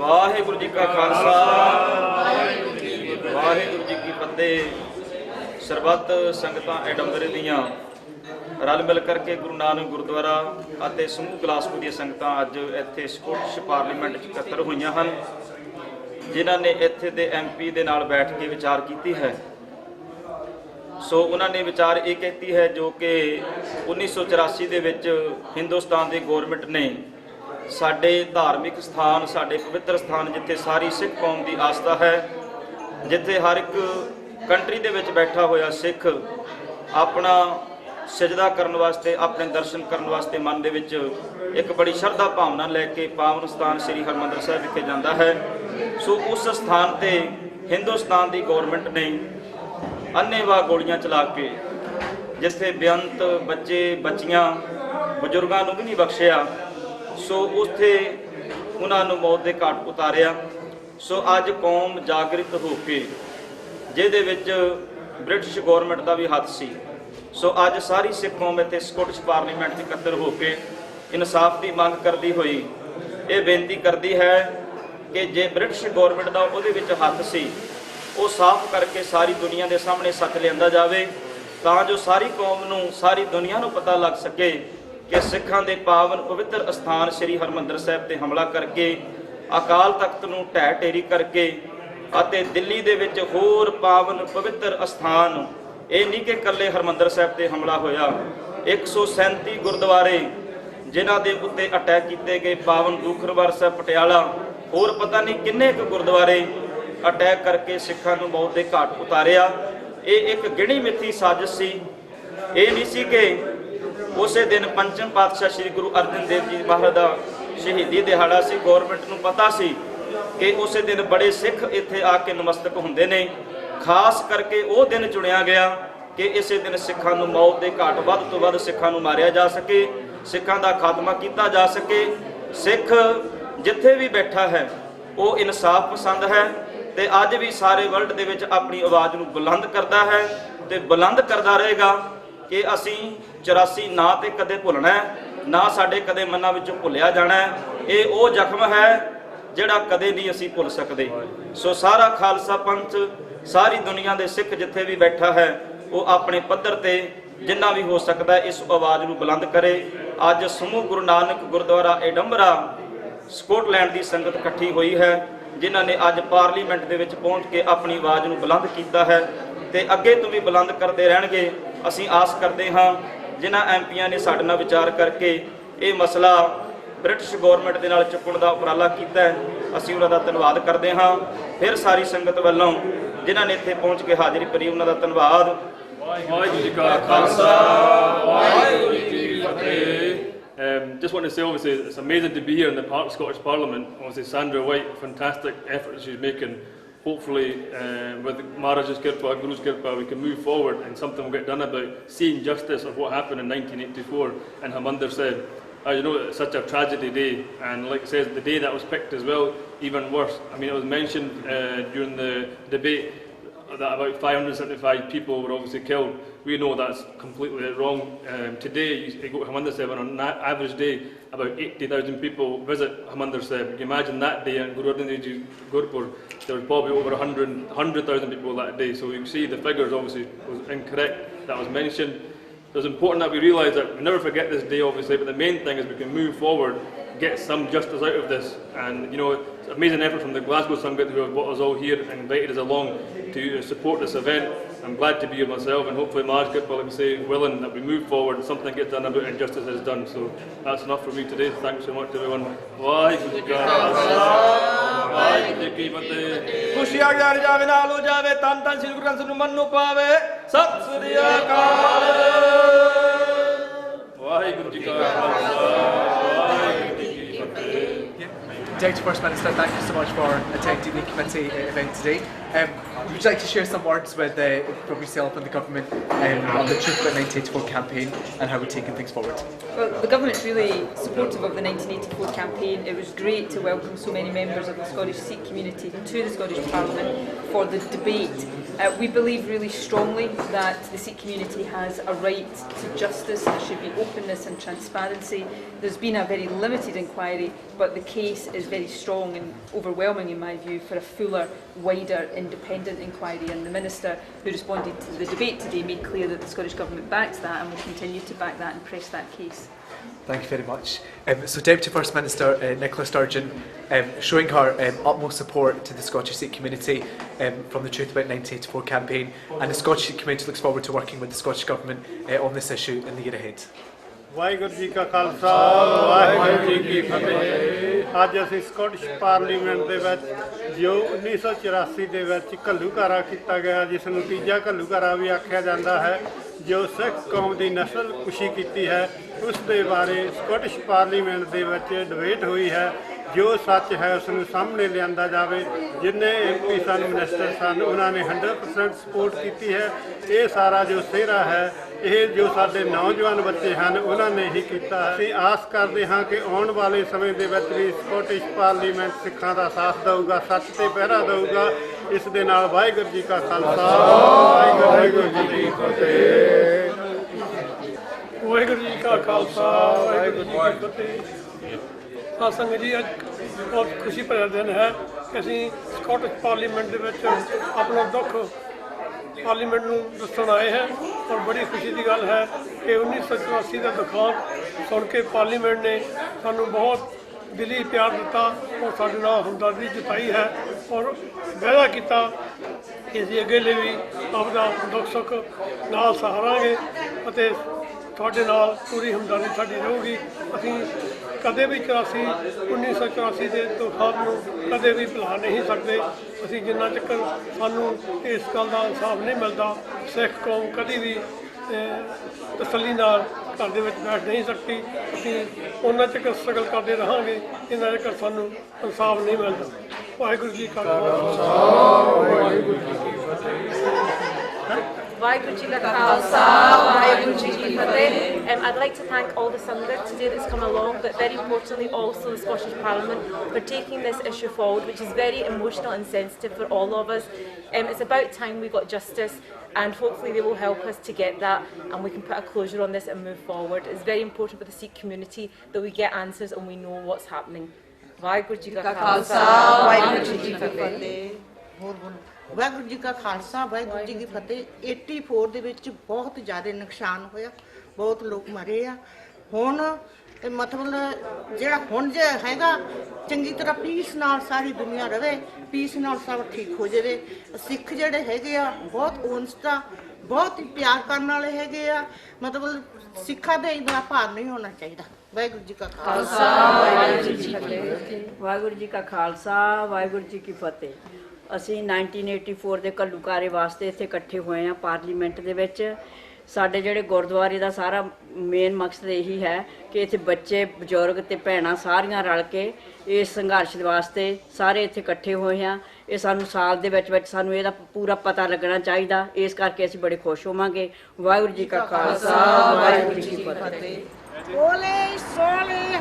Waheguru ji ਕਾ ਖਾਲਸਾ ਵਾਹਿਗੁਰੂ ਜੀ ਕੀ ਫਤਿਹ। ਸਰਬੱਤ ਸੰਗਤਾਂ ਐਡੰਬਰੇ ਦੀਆਂ ਰਲ ਮਿਲ ਕਰਕੇ ਗੁਰੂ ਨਾਨਕ ਗੁਰਦੁਆਰਾ ਅਤੇ ਸਮੂਹ Glasgow ਦੀਆਂ ਸੰਗਤਾਂ ਅੱਜ ਇੱਥੇ ਸਕੌਟਿਸ਼ ਪਾਰਲੀਮੈਂਟ 'ਚ ਇਕੱਤਰ ਹੋਈਆਂ ਹਨ, ਜਿਨ੍ਹਾਂ ਨੇ ਇੱਥੇ ਦੇ MP ਦੇ ਨਾਲ ਬੈਠ ਕੇ ਵਿਚਾਰ ਕੀਤੀ ਹੈ। ਸੋ ਉਹਨਾਂ ਨੇ ਵਿਚਾਰ ਇਹ ਕੀਤੀ ਹੈ ਜੋ ਕਿ 1984 ਦੇ ਵਿੱਚ ਹਿੰਦੁਸਤਾਨ ਦੀ ਗੌਰਮੈਂਟ ਨੇ ਸਾਡੇ ਧਾਰਮਿਕ ਸਥਾਨ, ਸਾਡੇ ਪਵਿੱਤਰ ਸਥਾਨ ਜਿੱਥੇ ਸਾਰੀ ਸਿੱਖ ਕੌਮ ਦੀ ਆਸਥਾ ਹੈ, ਜਿੱਥੇ ਹਰ ਇੱਕ ਕੰਟਰੀ ਦੇ ਵਿੱਚ ਬੈਠਾ ਹੋਇਆ ਸਿੱਖ ਆਪਣਾ ਸਜਦਾ ਕਰਨ ਵਾਸਤੇ, ਆਪਣੇ ਦਰਸ਼ਨ ਕਰਨ ਵਾਸਤੇ ਮਨ ਦੇ ਵਿੱਚ ਇੱਕ ਬੜੀ ਸ਼ਰਧਾ ਭਾਵਨਾ ਲੈ ਕੇ ਪਾਵਨ ਸਥਾਨ ਸ੍ਰੀ ਹਰਿਮੰਦਰ ਸਾਹਿਬ ਵਿਖੇ ਜਾਂਦਾ ਹੈ। ਸੋ ਉਸ ਸਥਾਨ ਤੇ ਹਿੰਦੁਸਤਾਨ ਦੀ ਗੌਰਮੈਂਟ ਨੇ ਅੰਨ੍ਹੇਵਾਹ ਗੋਲੀਆਂ ਚਲਾ ਕੇ ਜਿੱਥੇ ਬੇਅੰਤ ਬੱਚੇ ਬੱਚੀਆਂ ਬਜ਼ੁਰਗਾਂ ਨੂੰ ਵੀ ਨਹੀਂ ਬਖਸ਼ਿਆ, ਸੋ ਉੱਥੇ ਉਹਨਾਂ ਨੂੰ ਮੌਤ ਦੇ ਘਾਟ ਉਤਾਰਿਆ। ਸੋ ਅੱਜ ਕੌਮ ਜਾਗਰਿਤ ਹੋ ਕੇ, ਜਿਹਦੇ ਵਿੱਚ ਬ੍ਰਿਟਿਸ਼ ਗੌਰਮੈਂਟ ਦਾ ਵੀ ਹੱਥ ਸੀ, ਸੋ ਅੱਜ ਸਾਰੀ ਸਿੱਖ ਕੌਮ ਇੱਥੇ ਸਕੌਟਿਸ਼ ਪਾਰਲੀਮੈਂਟ 'ਚ ਇਕੱਤਰ ਹੋ ਕੇ ਇਨਸਾਫ ਦੀ ਮੰਗ ਕਰਦੀ ਹੋਈ ਇਹ ਬੇਨਤੀ ਕਰਦੀ ਹੈ ਕਿ ਜੇ ਬ੍ਰਿਟਿਸ਼ ਗੌਰਮੈਂਟ ਦਾ ਉਹਦੇ ਵਿੱਚ ਹੱਥ ਸੀ, ਉਹ ਸਾਫ਼ ਕਰਕੇ ਸਾਰੀ ਦੁਨੀਆ ਦੇ ਸਾਹਮਣੇ ਸੱਚ ਲਿਆਂਦਾ ਜਾਵੇ, ਤਾਂ ਜੋ ਸਾਰੀ ਕੌਮ ਨੂੰ, ਸਾਰੀ ਦੁਨੀਆ ਨੂੰ ਪਤਾ ਲੱਗ ਸਕੇ ਕਿ ਸਿੱਖਾਂ ਦੇ ਪਾਵਨ ਪਵਿੱਤਰ ਅਸਥਾਨ ਸ੍ਰੀ ਹਰਿਮੰਦਰ ਸਾਹਿਬ ਤੇ ਹਮਲਾ ਕਰਕੇ, ਅਕਾਲ ਤਖਤ ਨੂੰ ਢਹਿ ਢੇਰੀ ਕਰਕੇ ਅਤੇ ਦਿੱਲੀ ਦੇ ਵਿੱਚ ਹੋਰ ਪਾਵਨ ਪਵਿੱਤਰ ਅਸਥਾਨ, ਇਹ ਨਹੀਂ ਕਿ ਇਕੱਲੇ ਹਰਿਮੰਦਰ ਸਾਹਿਬ ਤੇ ਹਮਲਾ ਹੋਇਆ, 137 ਗੁਰਦੁਆਰੇ ਜਿਨ੍ਹਾਂ ਦੇ ਉੱਤੇ ਅਟੈਕ ਕੀਤੇ ਗਏ, ਪਾਵਨ ਦੂਖਨਿਵਾਰਨ ਸਾਹਿਬ ਪਟਿਆਲਾ, ਹੋਰ ਪਤਾ ਨਹੀਂ ਕਿੰਨੇ ਕੁ ਗੁਰਦੁਆਰੇ ਅਟੈਕ ਕਰਕੇ ਸਿੱਖਾਂ ਨੂੰ ਮੌਤ ਦੇ ਘਾਟ ਉਤਾਰਿਆ। ਇਹ ਇੱਕ ਗਿਣੀ ਮਿੱਥੀ ਸਾਜ਼ਿਸ਼ ਸੀ। ਇਹ ਨਹੀਂ ਸੀ ਕਿ ਉਸੇ ਦਿਨ ਪੰਚਮ ਪਾਤਸ਼ਾਹ ਸ੍ਰੀ ਗੁਰੂ ਅਰਜਨ ਦੇਵ ਜੀ ਮਹਾਰਾਜ ਦਾ ਸ਼ਹੀਦੀ ਦਿਹਾੜਾ ਸੀ। ਗੌਰਮੈਂਟ ਨੂੰ ਪਤਾ ਸੀ ਕਿ ਉਸੇ ਦਿਨ ਬੜੇ ਸਿੱਖ ਇੱਥੇ ਆ ਕੇ ਨਮਸਤਕ ਹੁੰਦੇ ਨੇ। ਖਾਸ ਕਰਕੇ ਉਹ ਦਿਨ ਚੁਣਿਆ ਗਿਆ ਕਿ ਇਸੇ ਦਿਨ ਸਿੱਖਾਂ ਨੂੰ ਮੌਤ ਦੇ ਘਾਟ ਵੱਧ ਤੋਂ ਵੱਧ ਸਿੱਖਾਂ ਨੂੰ ਮਾਰਿਆ ਜਾ ਸਕੇ, ਸਿੱਖਾਂ ਦਾ ਖਾਤਮਾ ਕੀਤਾ ਜਾ ਸਕੇ। ਸਿੱਖ ਜਿੱਥੇ ਵੀ ਬੈਠਾ ਹੈ ਉਹ ਇਨਸਾਫ ਪਸੰਦ ਹੈ ਤੇ ਅੱਜ ਵੀ ਸਾਰੇ ਵਰਲਡ ਦੇ ਵਿੱਚ ਆਪਣੀ ਆਵਾਜ਼ ਨੂੰ ਬੁਲੰਦ ਕਰਦਾ ਹੈ ਤੇ ਬੁਲੰਦ ਕਰਦਾ ਰਹੇਗਾ ਕਿ ਅਸੀਂ 84 ਨਾ ਤੇ ਕਦੇ ਭੁੱਲਣਾ, ਨਾ ਸਾਡੇ ਕਦੇ ਮਨਾਂ ਵਿੱਚੋਂ ਭੁੱਲਿਆ ਜਾਣਾ। ਇਹ ਉਹ ਜ਼ਖਮ ਹੈ ਜਿਹੜਾ ਕਦੇ ਨਹੀਂ ਅਸੀਂ ਭੁੱਲ ਸਕਦੇ। ਸੋ ਸਾਰਾ ਖਾਲਸਾ ਪੰਥ, ਸਾਰੀ ਦੁਨੀਆ ਦੇ ਸਿੱਖ ਜਿੱਥੇ ਵੀ ਬੈਠਾ ਹੈ, ਉਹ ਆਪਣੇ ਪੱਧਰ ਤੇ ਜਿੰਨਾ ਵੀ ਹੋ ਸਕਦਾ ਇਸ ਆਵਾਜ਼ ਨੂੰ ਬੁਲੰਦ ਕਰੇ। ਅੱਜ ਸਮੂਹ ਗੁਰੂ ਨਾਨਕ ਗੁਰਦੁਆਰਾ ਏਡੰਬਰਾ ਸਕਾਟਲੈਂਡ ਦੀ ਸੰਗਤ ਇਕੱਠੀ ਹੋਈ ਹੈ, ਜਿਨ੍ਹਾਂ ਨੇ ਅੱਜ ਪਾਰਲੀਮੈਂਟ ਦੇ ਵਿੱਚ ਪਹੁੰਚ ਕੇ ਆਪਣੀ ਆਵਾਜ਼ ਨੂੰ ਬੁਲੰਦ ਕੀਤਾ ਹੈ ਤੇ ਅੱਗੇ ਤੋਂ ਵੀ ਬੁਲੰਦ ਕਰਦੇ ਰਹਿਣਗੇ। ਅਸੀਂ ਆਸ ਕਰਦੇ ਹਾਂ ਜਿਨ੍ਹਾਂ ਐਮਪੀਆਂ ਨੇ ਸਾਡੇ ਨਾਲ ਵਿਚਾਰ ਕਰਕੇ ਇਹ ਮਸਲਾ ਬ੍ਰਿਟਿਸ਼ ਗੌਰਮੈਂਟ ਦੇ ਨਾਲ ਚੁੱਕਣ ਦਾ ਉਪਰਾਲਾ ਕੀਤਾ ਹੈ, ਅਸੀਂ ਉਹਨਾਂ ਦਾ ਧੰਨਵਾਦ ਕਰਦੇ ਹਾਂ। ਫਿਰ ਸਾਰੀ ਸੰਗਤ ਵੱਲੋਂ ਜਿਨ੍ਹਾਂ ਨੇ ਇੱਥੇ ਪਹੁੰਚ ਕੇ ਹਾਜ਼ਰੀ ਭਰੀ ਉਹਨਾਂ ਦਾ ਧੰਨਵਾਦ। ਵਾਹਿਗੁਰੂ ਜੀ ਕਾ ਖਾਲਸਾ, ਵਾਹਿਗੁਰੂ ਜੀ ਕੀ ਫਤਿਹ। Just want to say, obviously, it's amazing to be here in the Scottish Parliament. Obviously, Sandra White, fantastic effort she's making. Hopefully, with Maharaj's Kirpa, Guru's Kirpa, we can move forward and something will get done about seeing justice of what happened in 1984 in Harmandir Sahib. You know, it's such a tragedy day, and like it says, the day that was picked as well, even worse. I mean, it was mentioned during the debate that about 575 people were obviously killed. We know that's completely wrong. Today, you go to Harmandir Sahib, and on an average day, about 80,000 people visit Harmandir Sahib. You imagine that day in Guru Arjan Dev Ji Gurpur, there was probably over 100,000 people that day. So you can see the figures obviously was incorrect that was mentioned. It's important that we realise that we never forget this day, obviously, but the main thing is we can move forward, get some justice out of this. And, you know, it's an amazing effort from the Glasgow Sangat who have brought us all here and invited us along to support this event. I'm glad to be here myself, and hopefully Maharaj Kirpa, like we say, willing that we move forward and something gets done about it and justice is done. So that's enough for me today. Thanks so much, everyone. Vaiguru ji ka khalsa, Vaiguru ji ki fateh. खुशियां जाने जावे नाल हो जावे, तन तन श्री गुरु ग्रंथ साहिब मन नु पावे। सत श्री अकाल। Vaiguru ji ka khalsa, Vaiguru ji ki fateh. Deputy First Minister, thank you so much for attending the committee event today. Would you like to share some words with from yourself and the government on the Truth About 1984 campaign and how we're taking things forward? Well, the government's really supportive of the 1984 campaign. It was great to welcome so many members of the Scottish Sikh community to the Scottish Parliament for the debate. We believe really strongly that the Sikh community has a right to justice. There should be openness and transparency. There's been a very limited inquiry, but the case is very strong and overwhelming in my view for a fuller, wider, independent inquiry, and the Minister who responded to the debate today made clear that the Scottish Government backs that and will continue to back that and press that case. Thank you very much. So Deputy First Minister Nicola Sturgeon showing her utmost support to the Scottish Sikh community from the Truth About 1984 campaign, and the Scottish Sikh community looks forward to working with the Scottish Government on this issue in the year ahead. Waheguru ji ਕਾ ਖਾਲਸਾ ਵਾਹਿਗੁਰੂ ਜੀ ਕੀ ਫਤਿਹ। ਅੱਜ ਅਸੀਂ Scottish parliament ਦੇ ਵਿੱਚ ਜੋ 1984 ਦੇ ਵਿੱਚ ਘੱਲੂਘਾਰਾ ਕੀਤਾ ਗਿਆ, ਜਿਸ ਨੂੰ ਤੀਜਾ ਘੱਲੂਘਾਰਾ ਵੀ ਆਖਿਆ ਜਾਂਦਾ ਹੈ, ਜੋ ਸਿੱਖ ਕੌਮ ਦੀ ਨਸਲ ਕੁਸ਼ੀ ਕੀਤੀ ਹੈ, ਉਸ ਦੇ ਬਾਰੇ ਸਕਾਟਿਸ਼ ਪਾਰਲੀਮੈਂਟ ਦੇ ਵਿੱਚ ਡਿਬੇਟ ਹੋਈ ਹੈ। ਜੋ ਸੱਚ ਹੈ ਉਸ ਨੂੰ ਸਾਹਮਣੇ ਲਿਆਂਦਾ ਜਾਵੇ। ਜਿੰਨੇ MP ਸਨ, ਮਿਨਿਸਟਰ ਸਨ, ਉਹਨਾਂ ਨੇ 100% ਸਪੋਰਟ ਕੀਤੀ ਹੈ। ਇਹ ਸਾਰਾ ਜੋ ਸਿਹਰਾ ਹੈ, ਇਹ ਜੋ ਸਾਡੇ ਨੌਜਵਾਨ ਬੱਚੇ ਹਨ ਉਹਨਾਂ ਨੇ ਹੀ ਕੀਤਾ ਹੈ। ਅਸੀਂ ਆਸ ਕਰਦੇ ਹਾਂ ਕਿ ਆਉਣ ਵਾਲੇ ਸਮੇਂ ਦੇ ਵਿੱਚ ਵੀ ਸਕਾਟਿਸ਼ ਪਾਰਲੀਮੈਂਟ ਸਿੱਖਾਂ ਦਾ ਸਾਥ ਦੇਊਗਾ, ਸੱਚ ਤੇ ਪਹਿਰਾ ਦੇਊਗਾ। ਇਸ ਦੇ ਨਾਲ ਵਾਹਿਗੁਰੂ ਜੀ ਕਾ ਖਾਲਸਾ ਵਾਹਿਗੁਰੂ ਜੀ ਕੀ ਫਤਿਹ। ਵਾਹਿਗੁਰੂ ਜੀ ਕਾ ਖਾਲਸਾ ਵਾਹਿਗੁਰੂ ਜੀ ਕੀ ਫਤਿਹ। ਹਾਂ ਸੰਗਤ ਜੀ, ਅੱਜ ਬਹੁਤ ਖੁਸ਼ੀ ਭਰਿਆ ਦਿਨ ਹੈ ਕਿ ਅਸੀਂ ਸਕਾਟਿਸ਼ ਪਾਰਲੀਮੈਂਟ ਦੇ ਵਿੱਚ ਆਪਣਾ ਦੁੱਖ ਪਾਰਲੀਮੈਂਟ ਨੂੰ ਦੱਸਣ ਆਏ ਹੈ, ਔਰ ਬੜੀ ਖੁਸ਼ੀ ਦੀ ਗੱਲ ਹੈ ਕਿ 1984 ਦਾ ਦੁਖਾਂਤ ਸੁਣ ਕੇ ਪਾਰਲੀਮੈਂਟ ਨੇ ਸਾਨੂੰ ਬਹੁਤ ਦਿਲੀ ਪਿਆਰ ਦਿੱਤਾ ਔਰ ਸਾਡੇ ਨਾਲ ਹਮਦਰਦੀ ਜਤਾਈ ਹੈ, ਔਰ ਵਾਅਦਾ ਕੀਤਾ ਕਿ ਅਸੀਂ ਅੱਗੇ ਲਈ ਵੀ ਆਪਦਾ ਦੁੱਖ ਸੁੱਖ ਨਾਲ ਸਹਾਰਾਂਗੇ ਅਤੇ ਤੁਹਾਡੇ ਨਾਲ ਪੂਰੀ ਹਮਦਰਦੀ ਸਾਡੀ ਰਹੂਗੀ। ਅਸੀਂ ਕਦੇ ਵੀ 1984 ਦੇ ਦੁਖਾਂਤ ਨੂੰ ਕਦੇ ਵੀ ਭੁਲਾ ਨਹੀਂ ਸਕਦੇ। ਅਸੀਂ ਜਿੰਨਾ ਚਿਰ ਸਾਨੂੰ ਇਸ ਗੱਲ ਦਾ ਇਨਸਾਫ ਨਹੀਂ ਮਿਲਦਾ, ਸਿੱਖ ਕੌਮ ਕਦੀ ਵੀ ਤਸੱਲੀ ਨਾਲ ਘਰ ਦੇ ਵਿੱਚ ਬੈਠ ਨਹੀਂ ਸਕਦੀ। ਅਸੀਂ ਉਹਨਾਂ ਚਿਰ ਸਟਰਗਲ ਕਰਦੇ ਰਹਾਂਗੇ ਜਿੰਨਾ ਚਿਰ ਸਾਨੂੰ ਇਨਸਾਫ ਨਹੀਂ ਮਿਲਦਾ। ਵਾਹਿਗੁਰੂ ਜੀ ਕਾ ਖਾਲਸਾ ਵਾਹਿਗੁਰੂ ਜੀ ਕੀ ਫਤਿਹ। Vaiguru Ji Ka Khalsa, Vaiguru Ji Ki Fateh. I'd like to thank all the Sangat today that's come along, but very importantly also the Scottish Parliament for taking this issue forward, which is very emotional and sensitive for all of us. It's about time we got justice, and hopefully they will help us to get that and we can put a closure on this and move forward. It's very important for the Sikh community that we get answers and we know what's happening. Vaiguru Ji Ka Khalsa, Vaiguru Ji Ki Fateh. Waheguru ji ਕਾ ਖਾਲਸਾ ਵਾਹਿਗੁਰੂ ਜੀ ਕੀ ਫਤਿਹ। 84 ਦੇ ਵਿੱਚ ਬਹੁਤ ਜ਼ਿਆਦਾ ਨੁਕਸਾਨ ਹੋਇਆ, ਬਹੁਤ ਲੋਕ ਮਰੇ ਆ। ਹੁਣ ਮਤਲਬ ਜਿਹੜਾ ਹੁਣ ਜੇ ਹੈਗਾ ਚੰਗੀ ਤਰ੍ਹਾਂ ਪੀਸ ਨਾਲ ਸਾਰੀ ਦੁਨੀਆ ਰਵੇ, ਪੀਸ ਨਾਲ ਸਭ ਠੀਕ ਹੋ ਜਾਵੇ। ਸਿੱਖ ਜਿਹੜੇ ਹੈਗੇ ਆ ਬਹੁਤ ਉਨਸਤਾ, ਬਹੁਤ ਹੀ ਪਿਆਰ ਕਰਨ ਵਾਲੇ ਹੈਗੇ ਆ। ਮਤਲਬ ਸਿੱਖਾਂ ਦੇ ਇੰਨਾ ਭਾਰ ਨਹੀਂ ਹੋਣਾ ਚਾਹੀਦਾ। ਵਾਹਿਗੁਰੂ ਜੀ ਕਾ ਖਾਲਸਾ ਵਾਹਿਗੁਰੂ ਜੀ ਕੀ ਫਤਿਹ। ਵਾਹਿਗੁਰੂ ਜੀ ਕਾ ਖਾਲਸਾ ਵਾਹਿਗੁਰੂ ਜੀ ਕੀ ਫਤਿਹ। ਅਸੀਂ 1984 ਦੇ ਘੱਲੂਘਾਰੇ ਵਾਸਤੇ ਇੱਥੇ ਇਕੱਠੇ ਹੋਏ ਹਾਂ ਪਾਰਲੀਮੈਂਟ ਦੇ ਵਿੱਚ। ਸਾਡੇ ਜਿਹੜੇ ਗੁਰਦੁਆਰੇ ਦਾ ਸਾਰਾ ਮੇਨ ਮਕਸਦ ਇਹੀ ਹੈ ਕਿ ਇੱਥੇ ਬੱਚੇ, ਬਜ਼ੁਰਗ ਤੇ ਭੈਣਾਂ ਸਾਰੀਆਂ ਰਲ ਕੇ ਇਸ ਸੰਘਰਸ਼ ਵਾਸਤੇ ਸਾਰੇ ਇੱਥੇ ਇਕੱਠੇ ਹੋਏ ਹਾਂ। ਇਹ ਸਾਨੂੰ ਸਾਲ ਦੇ ਵਿੱਚ ਸਾਨੂੰ ਇਹਦਾ ਪੂਰਾ ਪਤਾ ਲੱਗਣਾ ਚਾਹੀਦਾ, ਇਸ ਕਰਕੇ ਅਸੀਂ ਬੜੇ ਖੁਸ਼ ਹੋਵਾਂਗੇ। ਵਾਹਿਗੁਰੂ ਜੀ ਕਾ ਖਾਲਸਾ ਵਾਹਿਗੁਰੂ ਜੀ ਕੀ ਫਤਿਹ। ਬੋਲੇ ਸੋਲੇ